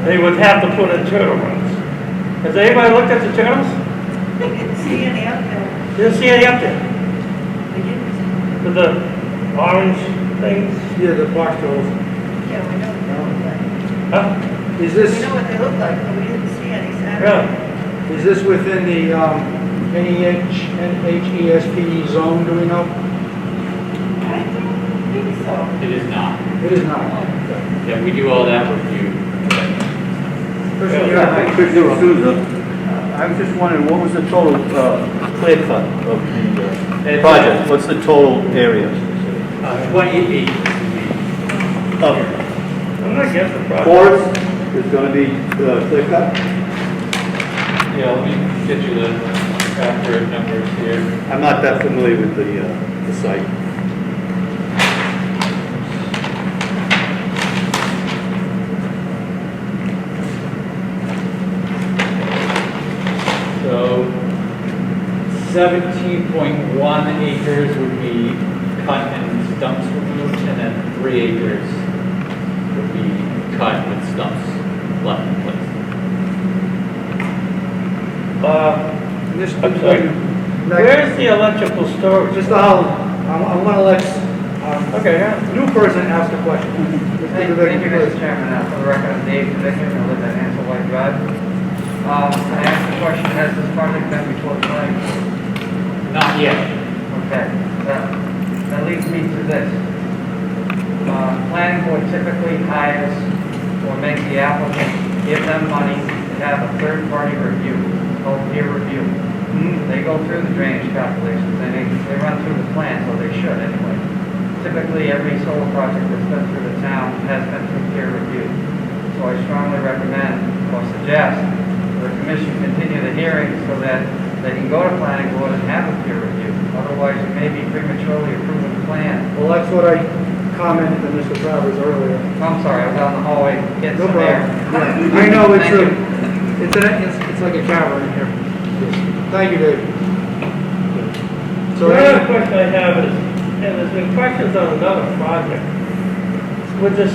[SPEAKER 6] They would have to put in turtle runs. Has anybody looked at the turtles?
[SPEAKER 3] They didn't see any up there.
[SPEAKER 6] Didn't see any up there?
[SPEAKER 3] They didn't.
[SPEAKER 6] With the orange things?
[SPEAKER 1] yeah, the box turtles.
[SPEAKER 3] Yeah, we know what they look like.
[SPEAKER 6] Huh?
[SPEAKER 1] Is this,
[SPEAKER 3] We know what they look like, but we didn't see any Saturday.
[SPEAKER 6] Really?
[SPEAKER 1] is this within the, NHESP zone, do we know?
[SPEAKER 3] I don't think so.
[SPEAKER 7] It is not.
[SPEAKER 1] It is not.
[SPEAKER 7] Yeah, we do all that review.
[SPEAKER 1] First,
[SPEAKER 6] Yeah,
[SPEAKER 9] Chris D'Souza, I was just wondering, what was the total clear cut of the project? What's the total area?
[SPEAKER 7] 28 feet.
[SPEAKER 6] I'm not against the project.
[SPEAKER 9] Forest is going to be clear cut?
[SPEAKER 7] Yeah, let me get you the accurate numbers here.
[SPEAKER 9] I'm not that familiar with the site.
[SPEAKER 7] So 17.1 acres would be cut and stumps removed, and then 3 acres would be cut with stumps left in place.
[SPEAKER 1] Mr.
[SPEAKER 6] I'm sorry. Where's the electrical storage?
[SPEAKER 1] Mr. Holland, I want to let,
[SPEAKER 6] Okay, yeah.
[SPEAKER 1] new person ask a question.
[SPEAKER 10] Thank you, Mr. Chairman. For the record, I'm Dave Division, I live at Ansel White Drive. Can I ask the question, has this project been before the planning board?
[SPEAKER 7] Not yet.
[SPEAKER 10] Okay, that leads me to this. Planning board typically hires or makes the applicant give them money to have a third-party review, called peer review. They go through the drainage calculations, they run through the plan, so they should anyway. Typically, every solar project that's been through the town has been through peer review. So I strongly recommend or suggest the commission continue the hearing so that they can go to planning board and have a peer review. Otherwise, you may be prematurely approving the plan.
[SPEAKER 1] Well, that's what I commented to Mr. Travers earlier.
[SPEAKER 10] I'm sorry, I was out in the hallway getting
[SPEAKER 1] No
[SPEAKER 10] some air.
[SPEAKER 1] problem. I know,
[SPEAKER 10] Thank you.
[SPEAKER 1] it's like a cavern in here. Thank you, Dave. So,
[SPEAKER 6] The other question I have is, and there's been questions on another project, with the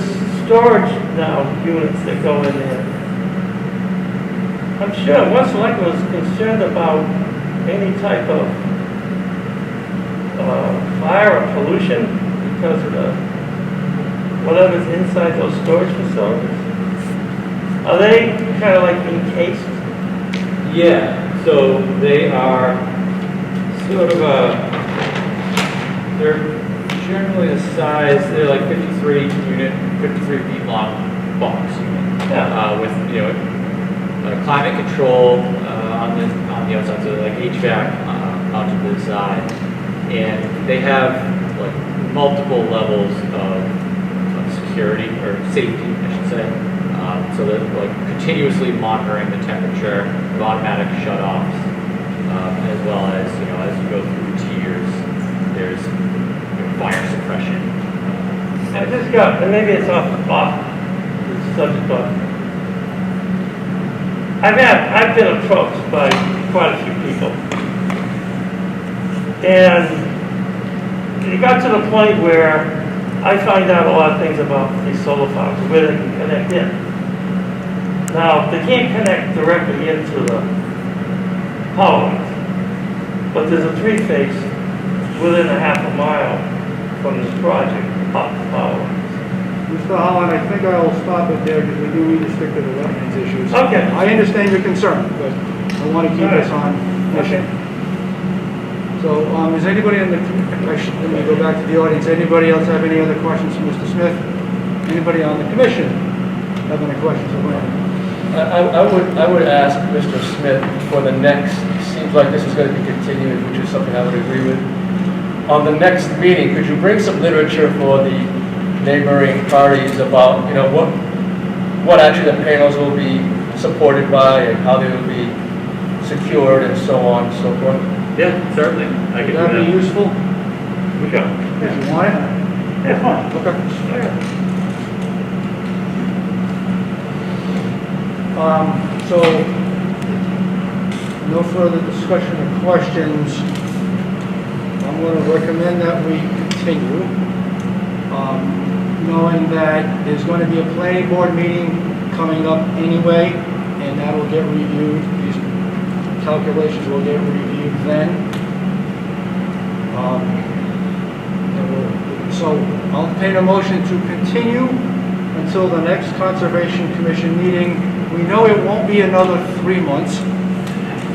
[SPEAKER 6] storage now units that go in there. I'm sure one selectman was concerned about any type of fire or pollution because of the, whatever's inside those storage facilities? Are they kind of like encased?
[SPEAKER 7] Yeah, so they are sort of they're generally a size, they're like 53 feet long box unit.
[SPEAKER 6] Yeah.
[SPEAKER 7] With, climate control, on the outside, so like HVAC, mounted to the side. And they have like multiple levels of security, or safety, I should say. So they're like continuously monitoring the temperature, automatic shutoffs, as well as, as you go through tiers, there's fire suppression.
[SPEAKER 6] I just got, and maybe it's off the subject, but I've been approached by quite a few people. And it got to the point where I find out a lot of things about these solar farms, where they can connect in. Now, they can't connect directly into the power lines, but there's a three-phase within a half a mile from this project up the power lines.
[SPEAKER 1] Mr. Holland, I think I'll stop it there because we do need to stick to the wetlands issues.
[SPEAKER 6] Okay.
[SPEAKER 1] I understand your concern, but I want to keep this on mission. So, is anybody in the, let me go back to the audience. Anybody else have any other questions for Mr. Smith? Anybody on the commission have any questions of him?
[SPEAKER 5] I would ask Mr. Smith for the next, seems like this is going to be continued, which is something I would agree with. On the next meeting, could you bring some literature for the neighboring parties about, what actually the panels will be supported by and how they will be secured and so on and so forth?
[SPEAKER 7] Yeah, certainly. I
[SPEAKER 1] Would
[SPEAKER 7] can
[SPEAKER 1] that
[SPEAKER 7] do
[SPEAKER 1] be
[SPEAKER 7] that.
[SPEAKER 1] useful?
[SPEAKER 6] We go.
[SPEAKER 1] If you want it?
[SPEAKER 6] Yeah, fine.
[SPEAKER 1] Okay. So, no further discussion or questions. I'm going to recommend that we continue, knowing that there's going to be a planning board meeting coming up anyway, and that will get reviewed. These calculations will get reviewed then. So I'll entertain a motion to continue until the next Conservation Commission meeting. We know it won't be another 3 months,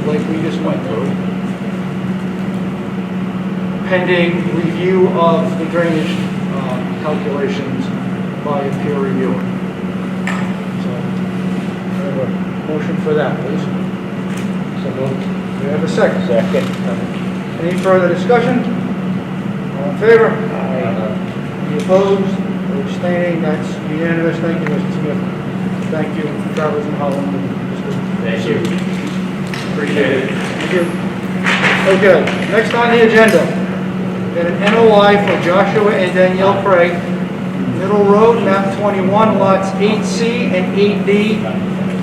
[SPEAKER 1] like we just went through, pending review of the drainage calculations by a peer reviewer. So, I have a motion for that, please. So moved. Do we have a second?
[SPEAKER 2] Second.
[SPEAKER 1] Any further discussion? All in favor? Any opposed? Or abstaining? That's unanimous. Thank you, Mr. Smith. Thank you, Travis and Holland.
[SPEAKER 7] Thank you. Appreciate it.
[SPEAKER 1] Thank you. Okay, next on the agenda, we got an NOI for Joshua and Danielle Craig, Middle Road, map 21, lots 8C and 8D,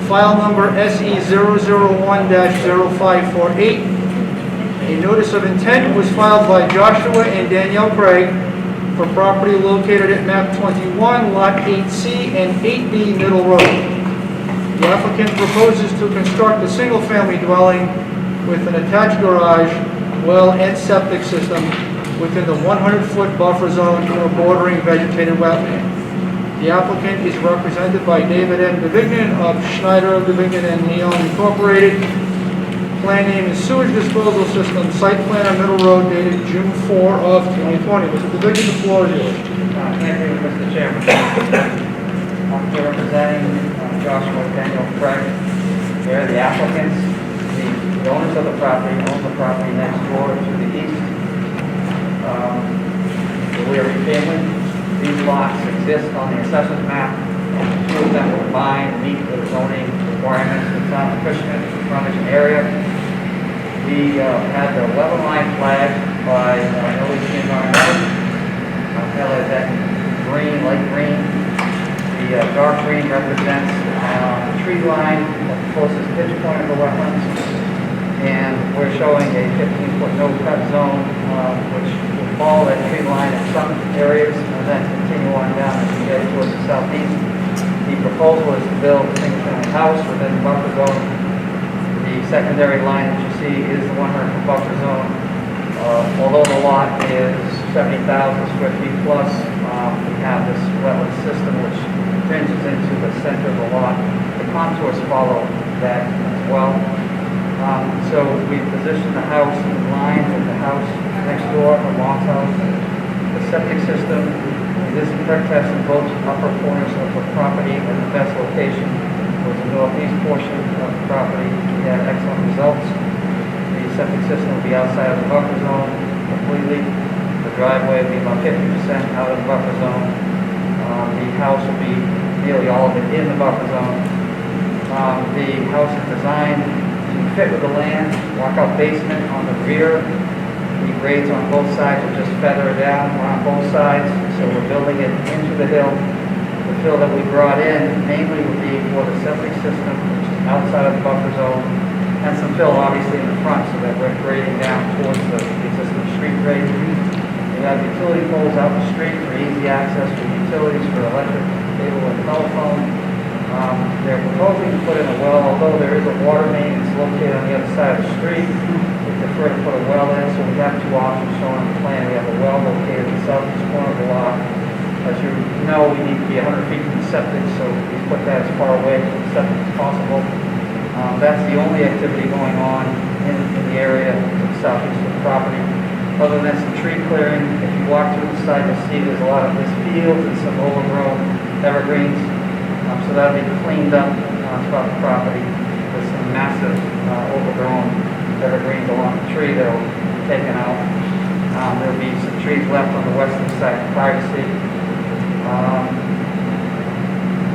[SPEAKER 1] file number SE001-0548. A notice of intent was filed by Joshua and Danielle Craig for property located at map 21, lot 8C and 8B Middle Road. The applicant proposes to construct a single-family dwelling with an attached garage, well, and septic system within the 100-foot buffer zone to a bordering vegetated wetland. The applicant is represented by David M. Davignon of Schneider, Davignon and Leon Incorporated. Plan name is Sewage Disposal System, site plan on Middle Road dated June 4 of 2020. Mr. Davignon, the floor is yours.
[SPEAKER 10] Thank you, Mr. Chairman. I'm here representing Joshua and Daniel Craig. They're the applicants. The owners of the property own the property next door to the east. The Weary family. These lots exist on the assessment map. Two of them were combined, meet the zoning requirements of the town of Acushnet frontage area. We had the 11-line flag by LEC Environmental. I've highlighted that in green, light green. The dark green represents the tree line at the closest pitch point of the wetlands. And we're showing a 15-foot no-cut zone, which will follow that tree line in some areas and then continue on down as we head towards the southeast. The proposal is to build a single-family house within the buffer zone. The secondary line that you see is the 100-foot buffer zone. Although the lot is 70,000 square feet plus. We have this wetland system which fringes into the center of the lot. The contours follow that as well. So we position the house in line with the house next door, the mom's house. The septic system, it is a perk test in both upper corners of the property, and the best location was the northeast portion of the property. We had excellent results. The septic system will be outside of the buffer zone completely. The driveway will be about 50% out of the buffer zone. The house will be nearly all of it in the buffer zone. The house is designed to fit with the land, walkout basement on the rear. The grades on both sides will just feather down on both sides, so we're building it into the hill. The fill that we brought in mainly will be for the septic system, which is outside of the buffer zone, and some fill obviously in the front so that we're grading down towards the existing street grade. We have utility poles out the street for easy access for utilities, for electric, cable, and telephone. They're proposing to put in a well, although there is a water main that's located on the other side of the street. We prefer to put a well in, so we have two options shown on the plan. We have a well located in the southeast corner of the lot. As you know, we need to be 100 feet from the septic, so we put that as far away from the septic as possible. That's the only activity going on in the area to the southeast of the property. Other than some tree clearing, if you walk through the site, you'll see there's a lot of this fields and some overgrown evergreens. So that'll be cleaned up throughout the property with some massive overgrown evergreens along the tree that will be taken out. There'll be some trees left on the western side for privacy.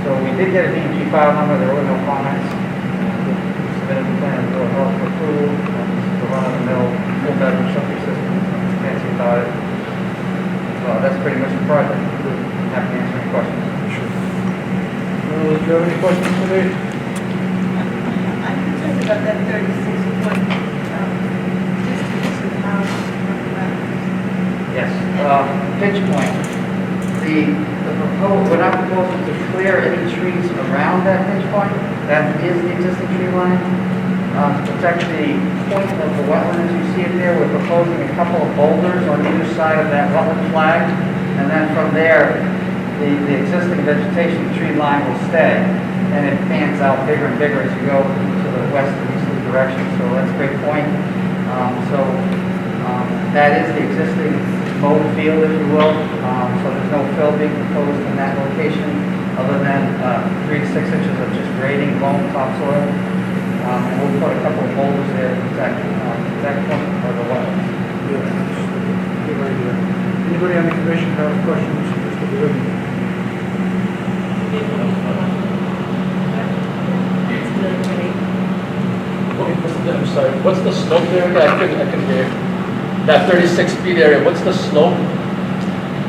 [SPEAKER 10] So we did get a DEP file number, there were no comments. We submitted the plan to the health for approval. This is the run-of-the-mill full-bedroom septic system. Fancy about it. That's pretty much the project. Happy to answer any questions.
[SPEAKER 1] Do you have any questions today?
[SPEAKER 3] I'm concerned about that 36-foot distance to the house from the wetlands.
[SPEAKER 10] Yes, pitch point. We're not proposing to clear any trees around that pitch point. That is the existing tree line. To protect the point of the wetland as you see it there, we're proposing a couple of boulders on either side of that wetland flag. And then from there, the existing vegetation, the tree line will stay, and it fans out bigger and bigger as you go to the west and easterly direction. So that's a great point. That is the existing mowed field, if you will. So there's no fill being proposed in that location, other than 3 to 6 inches of just grading loam topsoil. And we'll put a couple of boulders there to protect that point of the wetlands.
[SPEAKER 1] Good idea. Anybody on the commission have questions? Mr. Berugi?
[SPEAKER 5] I'm sorry, what's the slope there? I couldn't hear. That 36 feet area, what's the slope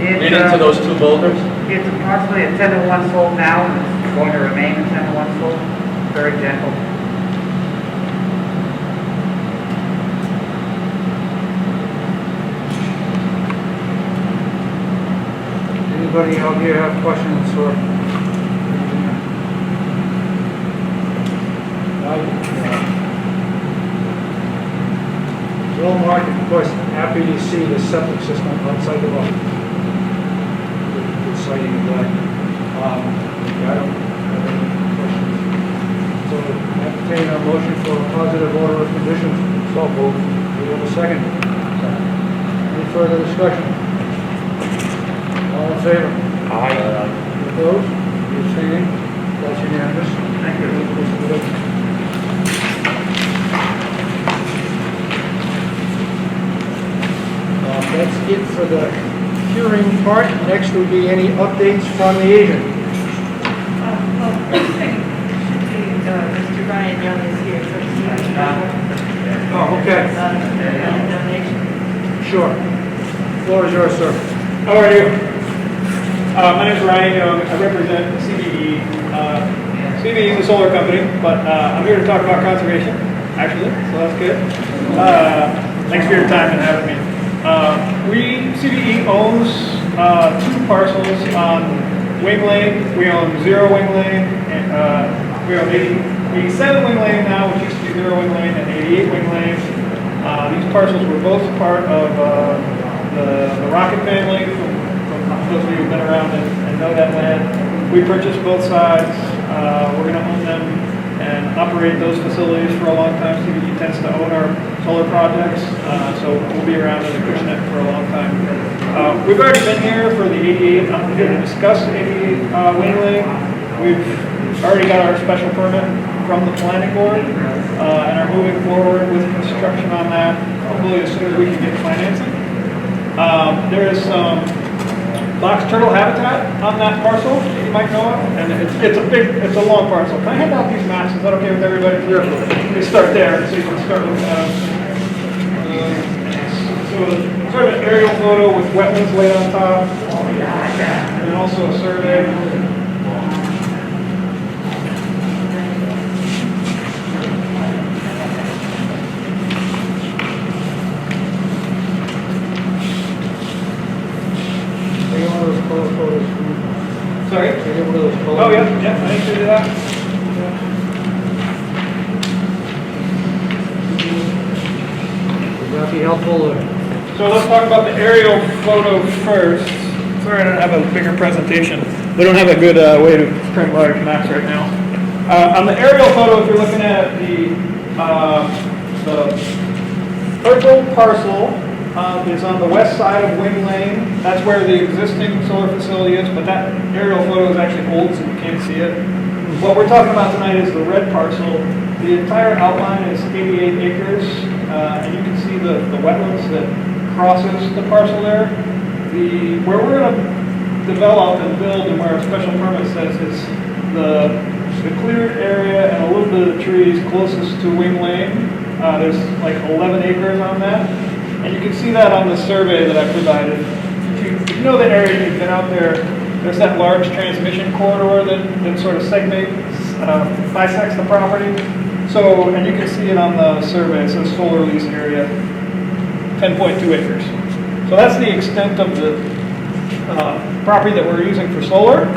[SPEAKER 5] leading to those two boulders?
[SPEAKER 10] It's approximately a 10 to 1 slope now, and it's going to remain a 10 to 1 slope. Very gentle.
[SPEAKER 1] Anybody out here have questions for? Bill Mark, of course, happy to see the septic system outside the lot. Good sighting of that. I don't have any questions. So entertain a motion for a positive order of conditions. So moved. Do we have a second? Any further discussion? All in favor?
[SPEAKER 2] Aye.
[SPEAKER 1] Opposed? You abstaining? That's unanimous. Thank you. That's it for the hearing part. Next will be any updates from the agent.
[SPEAKER 3] Mr. Ryan Young is here for the
[SPEAKER 1] Oh, okay.
[SPEAKER 3] donation.
[SPEAKER 1] Sure. Floor is yours, sir.
[SPEAKER 11] How are you? My name is Ryan Young. I represent CBE. CBE is a solar company, but I'm here to talk about conservation, actually, so that's good. Thanks for your time and having me. CBE owns 2 parcels on Wing Lane. We own 0 Wing Lane, and we own 87 Wing Lane now, which used to be 0 Wing Lane, and 88 Wing Lane. These parcels were both part of the Rocket family, from those of you who've been around and know that land. We purchased both sides. We're going to own them and operate those facilities for a long time. CBE tends to own our solar projects, so we'll be around in Acushnet for a long time. We've already been here for the 88. I'm here to discuss 88 Wing Lane. We've already got our special permit from the planning board and are moving forward with construction on that, probably as soon as we can get financing. There is some box turtle habitat on that parcel, you might know of, and it's a long parcel. Can I hand out these maps? Is that okay with everybody? Sure. Let me start there, so you can start looking at them. So sort of an aerial photo with wetlands laid on top, and also a survey. Sorry? Oh, yeah, I need to do that.
[SPEAKER 1] Would that be helpful? Or?
[SPEAKER 11] So let's talk about the aerial photo first. Sorry, I don't have a bigger presentation. We don't have a good way to print large maps right now. On the aerial photo, if you're looking at the purple parcel, is on the west side of Wing Lane. That's where the existing solar facility is, but that aerial photo is actually old, so you can't see it. What we're talking about tonight is the red parcel. The entire outline is 88 acres, and you can see the wetlands that crosses the parcel there. Where we're going to develop and build, and where our special permit says is the cleared area and a little bit of the trees closest to Wing Lane. There's like 11 acres on that. And you can see that on the survey that I provided. If you know the area, you've been out there, there's that large transmission corridor that sort of bisects the property. So, and you can see it on the survey, it says solar lease area, 10.2 acres. So that's the extent of the property that we're using for solar.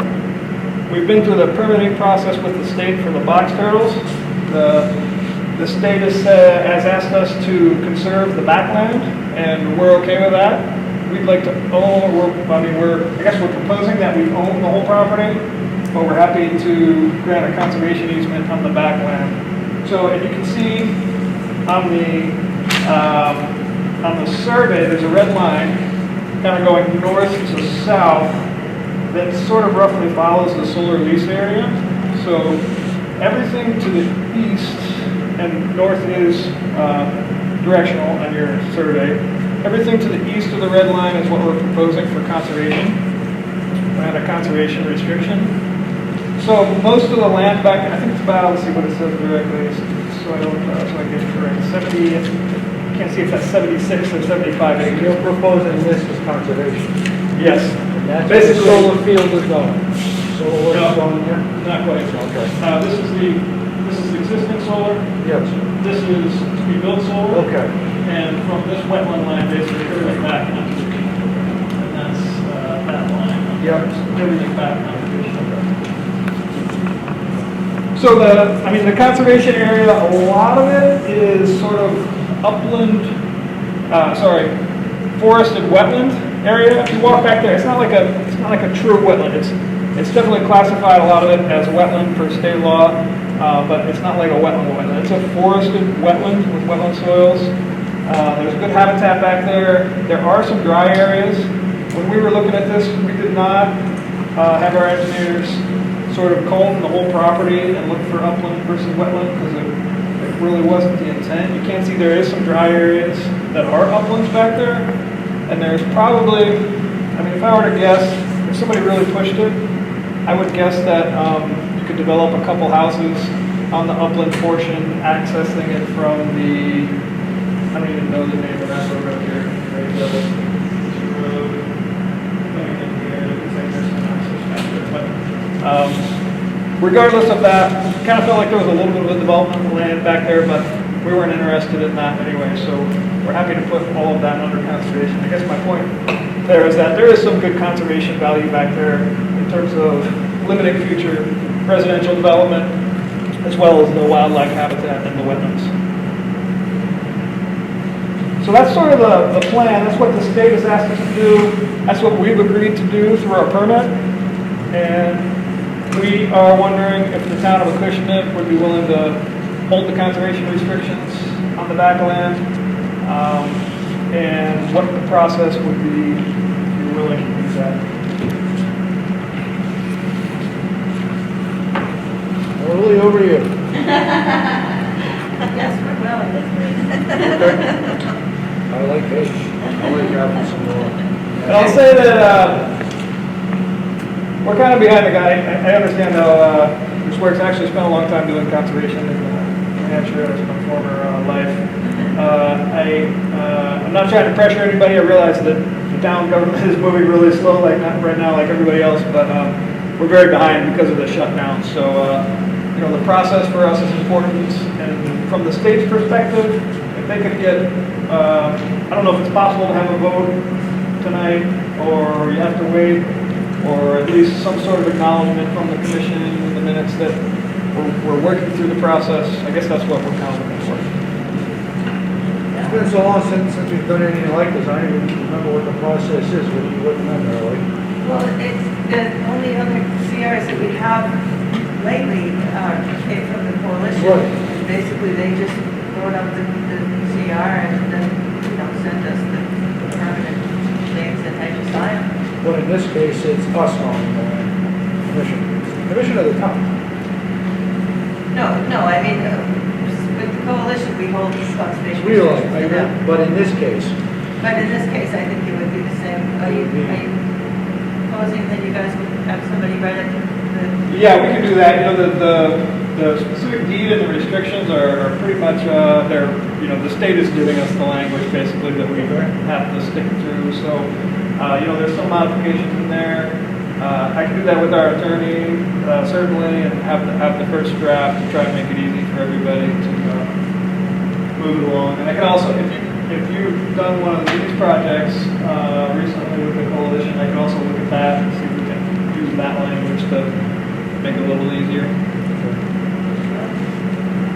[SPEAKER 11] We've been through the permitting process with the state for the box turtles. The state has asked us to conserve the backland, and we're okay with that. We'd like to own, I guess we're proposing that we own the whole property, but we're happy to grant a conservation easement on the backland. So, and you can see on the survey, there's a red line kind of going north to south that sort of roughly follows the solar lease area. So everything to the east, and north is directional on your survey. Everything to the east of the red line is what we're proposing for conservation. We had a conservation restriction. So most of the land back, I think it's about, let's see what it says directly, so I get it correct, 70, I can't see if that's 76 or 75 acres.
[SPEAKER 1] You're proposing this as conservation?
[SPEAKER 11] Yes.
[SPEAKER 1] And that's
[SPEAKER 11] basically
[SPEAKER 1] where the solar field is going? Solar work is going here?
[SPEAKER 11] Not quite.
[SPEAKER 1] Okay.
[SPEAKER 11] This is existing solar.
[SPEAKER 1] Yes.
[SPEAKER 11] This is to be built solar.
[SPEAKER 1] Okay.
[SPEAKER 11] And from this wetland line, basically everything back onto the beach. And that's that line.
[SPEAKER 1] Yep.
[SPEAKER 11] Everything back onto the beach. So the conservation area, a lot of it is sort of upland, forested wetland area. If you walk back there, it's not like a true wetland. It's definitely classified, a lot of it, as a wetland per state law, but it's not like a wetland. It's a forested wetland with wetland soils. There's good habitat back there. There are some dry areas. When we were looking at this, we did not have our engineers sort of comb the whole property and look for upland versus wetland, because it really wasn't the intent. You can see there is some dry areas that are uplands back there, and there's probably, if I were to guess, if somebody really pushed it, I would guess that you could develop a couple houses on the upland portion, accessing it from I don't even know the name of that road up here. Regardless of that, kind of felt like there was a little bit of a development of land back there, but we weren't interested in that anyway, so we're happy to put all of that under conservation. I guess my point there is that there is some good conservation value back there in terms of limiting future residential development, as well as the wildlife habitat and the wetlands. So that's sort of the plan, that's what the state has asked us to do, that's what we've agreed to do through our permit. And we are wondering if the town of Acushnet would be willing to hold the conservation restrictions on the back land, and what the process would be if you're willing to do that.
[SPEAKER 1] Early over here.
[SPEAKER 3] Yes, we're willing.
[SPEAKER 1] I like fish. I like grabbing some more.
[SPEAKER 11] And I'll say that, we're kind of behind the guy. I understand how, this works. I actually spent a long time doing conservation in New Hampshire. That was my former life. I'm not trying to pressure anybody. I realize that the town government is moving really slow, like not right now, like everybody else, but we're very behind because of the shutdown. So, you know, the process for us is important. And from the state's perspective, if they could get, I don't know if it's possible to have a vote tonight, or you have to wait, or at least some sort of acknowledgement from the commission in the minutes that we're working through the process. I guess that's what we're kind of looking for.
[SPEAKER 1] It's been so long since we've done anything like this, I don't even remember what the process is. What do you recommend, Early?
[SPEAKER 3] Well, it's, the only other CRs that we have lately came from the coalition.
[SPEAKER 1] Right.
[SPEAKER 3] And basically, they just wrote up the CR and then, you know, sent us the permanent things and had to sign them.
[SPEAKER 1] Well, in this case, it's us owning the land. Commission of the town.
[SPEAKER 3] No, I mean, with the coalition, we hold these conservation
[SPEAKER 1] Realize,
[SPEAKER 3] restrictions to them.
[SPEAKER 1] but in this case,
[SPEAKER 3] But in this case, I think it would be the same. Are you proposing that you guys would have somebody write up the?
[SPEAKER 11] Yeah, we can do that. You know, the specific deed and the restrictions are pretty much, they're, you know, the state is giving us the language basically that we have to stick through. So, you know, there's some modifications in there. I can do that with our attorney, certainly, and have the first draft to try to make it easy for everybody to move it along. And I can also, if you've done one of these projects recently with the coalition, I can also look at that and see if we can use that language to make it a little easier.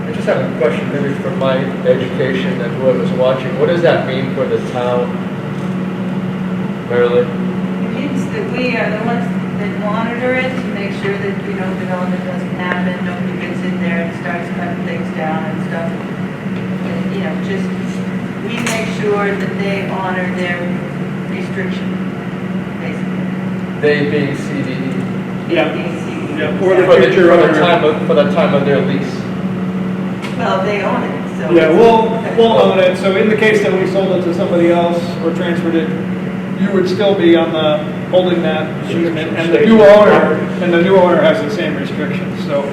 [SPEAKER 5] I just have a question, maybe for my education and whoever's watching. What does that mean for the town, Marilyn?
[SPEAKER 3] It means that we are the ones that monitor it to make sure that, you know, development doesn't happen, nobody gets in there and starts cutting things down and stuff. And, you know, just, we make sure that they honor their restriction, basically.
[SPEAKER 5] They being CDE.
[SPEAKER 11] Yeah.
[SPEAKER 3] ABCD.
[SPEAKER 11] Yeah, or the
[SPEAKER 5] For the,
[SPEAKER 11] future owner.
[SPEAKER 5] for the time of their lease.
[SPEAKER 3] Well, they own it, so.
[SPEAKER 11] Yeah, we'll own it. So in the case that we sold it to somebody else or transferred it, you would still be on the, holding that easement, and the new owner has the same restrictions. So,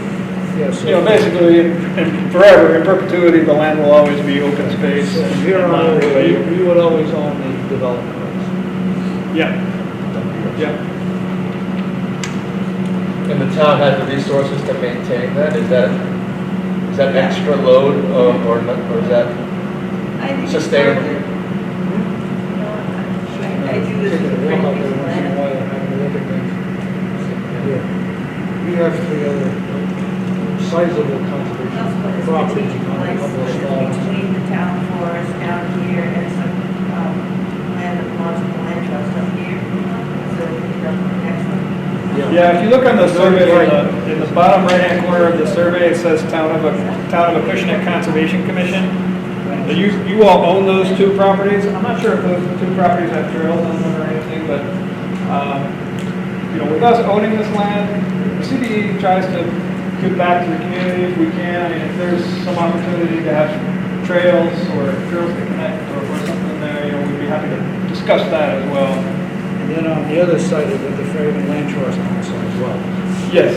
[SPEAKER 1] yes.
[SPEAKER 11] you know, basically, and forever, in perpetuity, the land will always be open space.
[SPEAKER 1] So
[SPEAKER 11] and-
[SPEAKER 1] from here
[SPEAKER 11] and
[SPEAKER 1] on,
[SPEAKER 11] non-regulated.
[SPEAKER 1] we would always own the development rights.
[SPEAKER 11] Yeah, yeah.
[SPEAKER 5] And the town has the resources to maintain that? Is that extra load or is that
[SPEAKER 3] I think it's
[SPEAKER 5] sustainable?
[SPEAKER 3] worth it. I do this
[SPEAKER 1] Taking
[SPEAKER 3] with
[SPEAKER 1] a
[SPEAKER 3] a
[SPEAKER 1] walk out
[SPEAKER 3] friend
[SPEAKER 1] there
[SPEAKER 3] of
[SPEAKER 1] once in a
[SPEAKER 3] land.
[SPEAKER 1] while and having a look at things. Yeah. We have three other sizable conservation
[SPEAKER 3] That's what it's
[SPEAKER 1] properties
[SPEAKER 3] between,
[SPEAKER 1] on a
[SPEAKER 3] like,
[SPEAKER 1] couple of
[SPEAKER 3] it's
[SPEAKER 1] small ones.
[SPEAKER 3] between the town forest down here and some, land that belongs to the land trust up here. So, you know, excellent.
[SPEAKER 11] Yeah, if you look on the survey, in the bottom right-hand corner of the survey, it says Town of Acushnet Conservation Commission. You all own those two properties. I'm not sure if those two properties have trails on them or anything, but, you know, with us owning this land, the CDE tries to give back to the community if we can. I mean, if there's some opportunity to have trails or trails to connect or something there, you know, we'd be happy to discuss that as well.
[SPEAKER 1] And then on the other side of it, the Fairhaven Land Trust on the side as well.
[SPEAKER 11] Yes.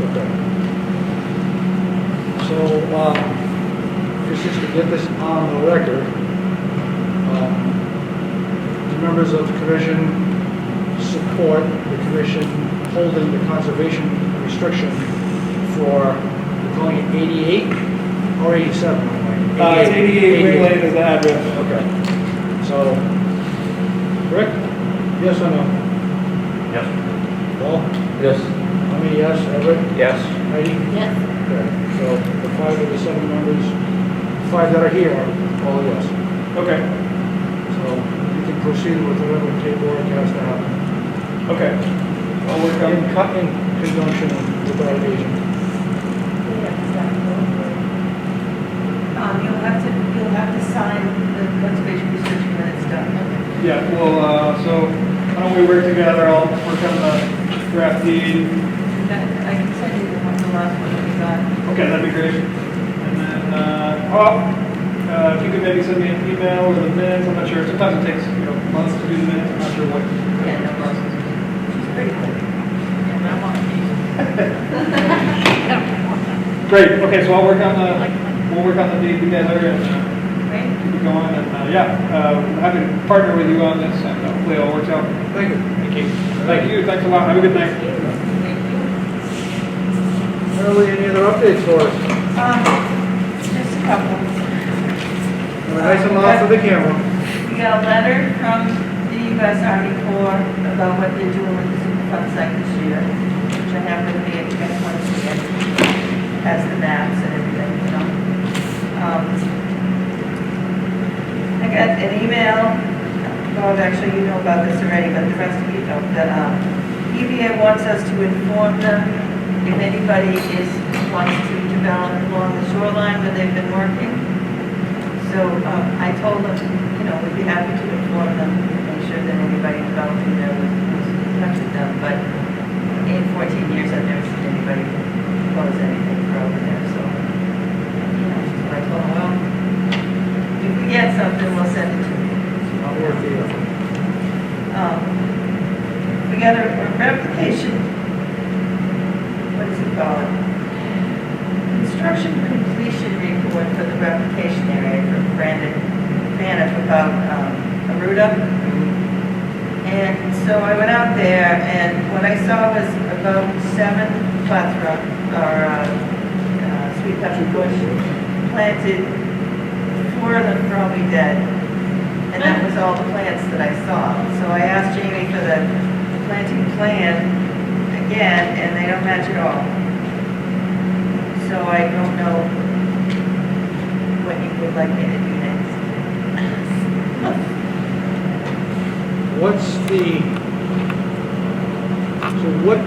[SPEAKER 1] Okay. So, this is to get this on the record. The members of the commission support the commission holding the conservation restriction for, you're calling it 88 or 87?
[SPEAKER 11] It's 88 Wing Lane is the address.
[SPEAKER 1] Okay. So, Rick, yes or no?
[SPEAKER 2] Yes.
[SPEAKER 1] Paul?
[SPEAKER 5] Yes.
[SPEAKER 1] I mean, yes. Everett?
[SPEAKER 2] Yes.
[SPEAKER 1] Heidi?
[SPEAKER 3] Yes.
[SPEAKER 1] Okay. So, the 5 of the 7 members 5 that are here are all yes.
[SPEAKER 11] Okay,
[SPEAKER 1] So you can proceed with whatever paperwork has to happen.
[SPEAKER 11] okay. I'll work on,
[SPEAKER 1] In conjunction with our agent.
[SPEAKER 3] You'll have to sign the conservation restriction when it's done.
[SPEAKER 11] yeah, well, so why don't we work together? I'll work on the draft deed.
[SPEAKER 3] I can send you the last one that we got.
[SPEAKER 11] Okay, that'd be great. And then, if you could maybe send me an email or the minutes, I'm not sure. Sometimes it takes, months to do the minutes. I'm not sure what
[SPEAKER 3] Yeah, no
[SPEAKER 11] the process is.
[SPEAKER 3] She's pretty quick. Yeah, but I'm on
[SPEAKER 11] Great, okay, so we'll work on the deed together and
[SPEAKER 3] Right?
[SPEAKER 11] keep it going. And, I'm happy to partner with you on this and hopefully it all works out.
[SPEAKER 1] Thank you.
[SPEAKER 11] Thank you. Thank you, thanks a lot. Have a good night.
[SPEAKER 3] Thank you.
[SPEAKER 1] Shirley, any other updates for us?
[SPEAKER 3] Just a couple.
[SPEAKER 1] Nice and loud for the camera.
[SPEAKER 3] We got a letter from the U.S. Army Corps about what they're doing with the Superfund site this year, which I have with me if you guys want to see it. Has the maps and everything, I got an email, Bob, actually you know about this already, but the rest of you don't, that EPA wants us to inform them if anybody wants to develop along the shoreline where they've been working. So I told them, we'd be happy to inform them, make sure that anybody developing there was in touch with them. But in 14 years, I've never seen anybody close anything for over there. So, so I told them, well, if we get something, we'll send it to you.
[SPEAKER 1] Not worth the effort.
[SPEAKER 3] We got a replication, what is it called? Construction completion report for the replication area from Brandon Baniff about Aruda. And so I went out there and what I saw was about 7 plethora or sweet pepper bush planted, 4 of them probably dead. And that was all the plants that I saw. So I asked Jamie for the planting plan again, and they don't match at all. So I don't know what you would like me to do next.
[SPEAKER 1] So what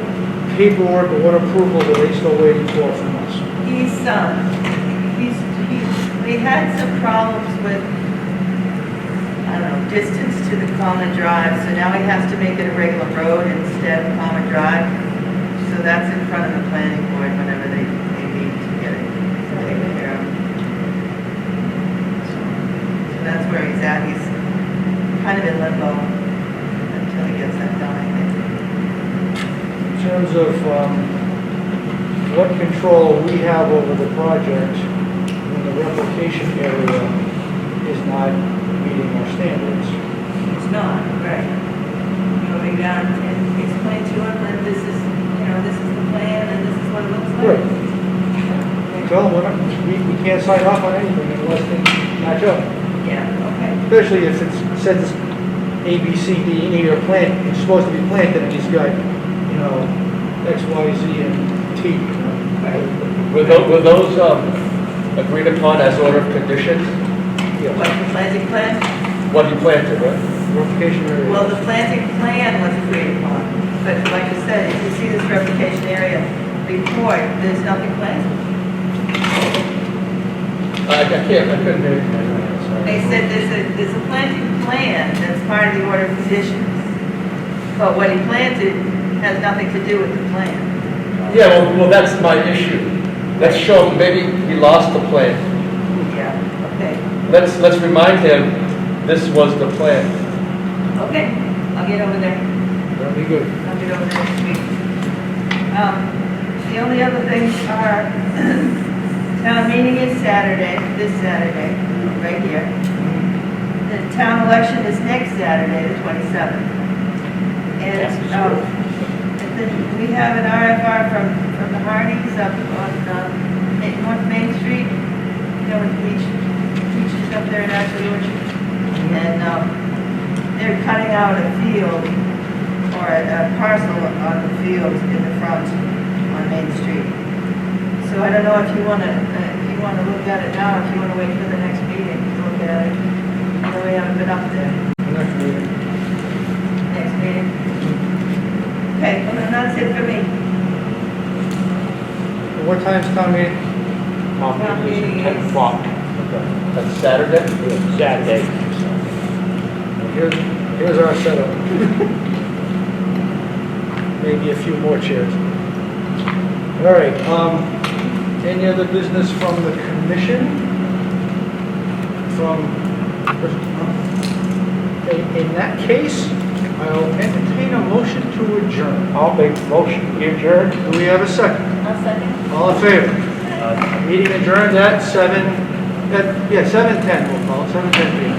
[SPEAKER 1] paperwork or what approval are they still waiting for from us?
[SPEAKER 3] They had some problems with, I don't know, distance to the common drive, so now he has to make it a regular road instead of common drive. So that's in front of the planning board whenever they need to get it taken care of. So that's where he's at. He's kind of in limbo until he gets that done, I think.
[SPEAKER 1] In terms of what control we have over the project when the replication area is not meeting our standards.
[SPEAKER 3] It's not, right. Going down and explain to him that this is, this is the plan and this is what it looks like.
[SPEAKER 1] Right. Tell them we can't sign off on anything unless things match up.
[SPEAKER 3] Yeah, okay.
[SPEAKER 1] Especially if it says A, B, C, D, E, or plant, it's supposed to be planted and he's got, X, Y, Z, and T.
[SPEAKER 5] Were those agreed upon as order of conditions?
[SPEAKER 1] Yes.
[SPEAKER 3] What, the planting plan?
[SPEAKER 5] What you planted, right?
[SPEAKER 1] Replication area.
[SPEAKER 3] Well, the planting plan was agreed upon, but like I said, if you see this replication area report, there's nothing planted.
[SPEAKER 5] I couldn't hear you. Sorry.
[SPEAKER 3] They said there's a planting plan that's part of the order of conditions, but what he planted has nothing to do with the plan.
[SPEAKER 5] Yeah, well, that's my issue. Let's show him, maybe he lost the plan.
[SPEAKER 3] Yeah, okay.
[SPEAKER 5] Let's remind him this was the plan.
[SPEAKER 3] Okay, I'll get over there.
[SPEAKER 1] That'd be good.
[SPEAKER 3] I'll get over there next week. The only other things are, town meeting is this Saturday, right here. The town election is next Saturday, the 27th. And then we have an RFR from the Hardys up on North Main Street, with the beaches up there in Ashley Orchard. And they're cutting out a field or a parcel on the field in the front on Main Street. So I don't know if you want to, if you you want to look at it now, if you want to wait till the next meeting to look at it. So we haven't been up there.
[SPEAKER 1] Next meeting.
[SPEAKER 3] Next meeting. Okay, well, then that's it for me.
[SPEAKER 1] What time's town meeting?
[SPEAKER 2] Town meeting is 10 o'clock.
[SPEAKER 5] That's Saturday?
[SPEAKER 2] Saturday.
[SPEAKER 1] Here's our setup. Maybe a few more chairs. All right, any other business from the commission? Okay, in that case, I'll entertain a motion to adjourn.
[SPEAKER 2] I'll make the motion, we adjourn.
[SPEAKER 1] Do we have a second?
[SPEAKER 3] I'll second.
[SPEAKER 1] All in favor? Meeting adjourned at 7:10, we'll call it, 7:10 p.m.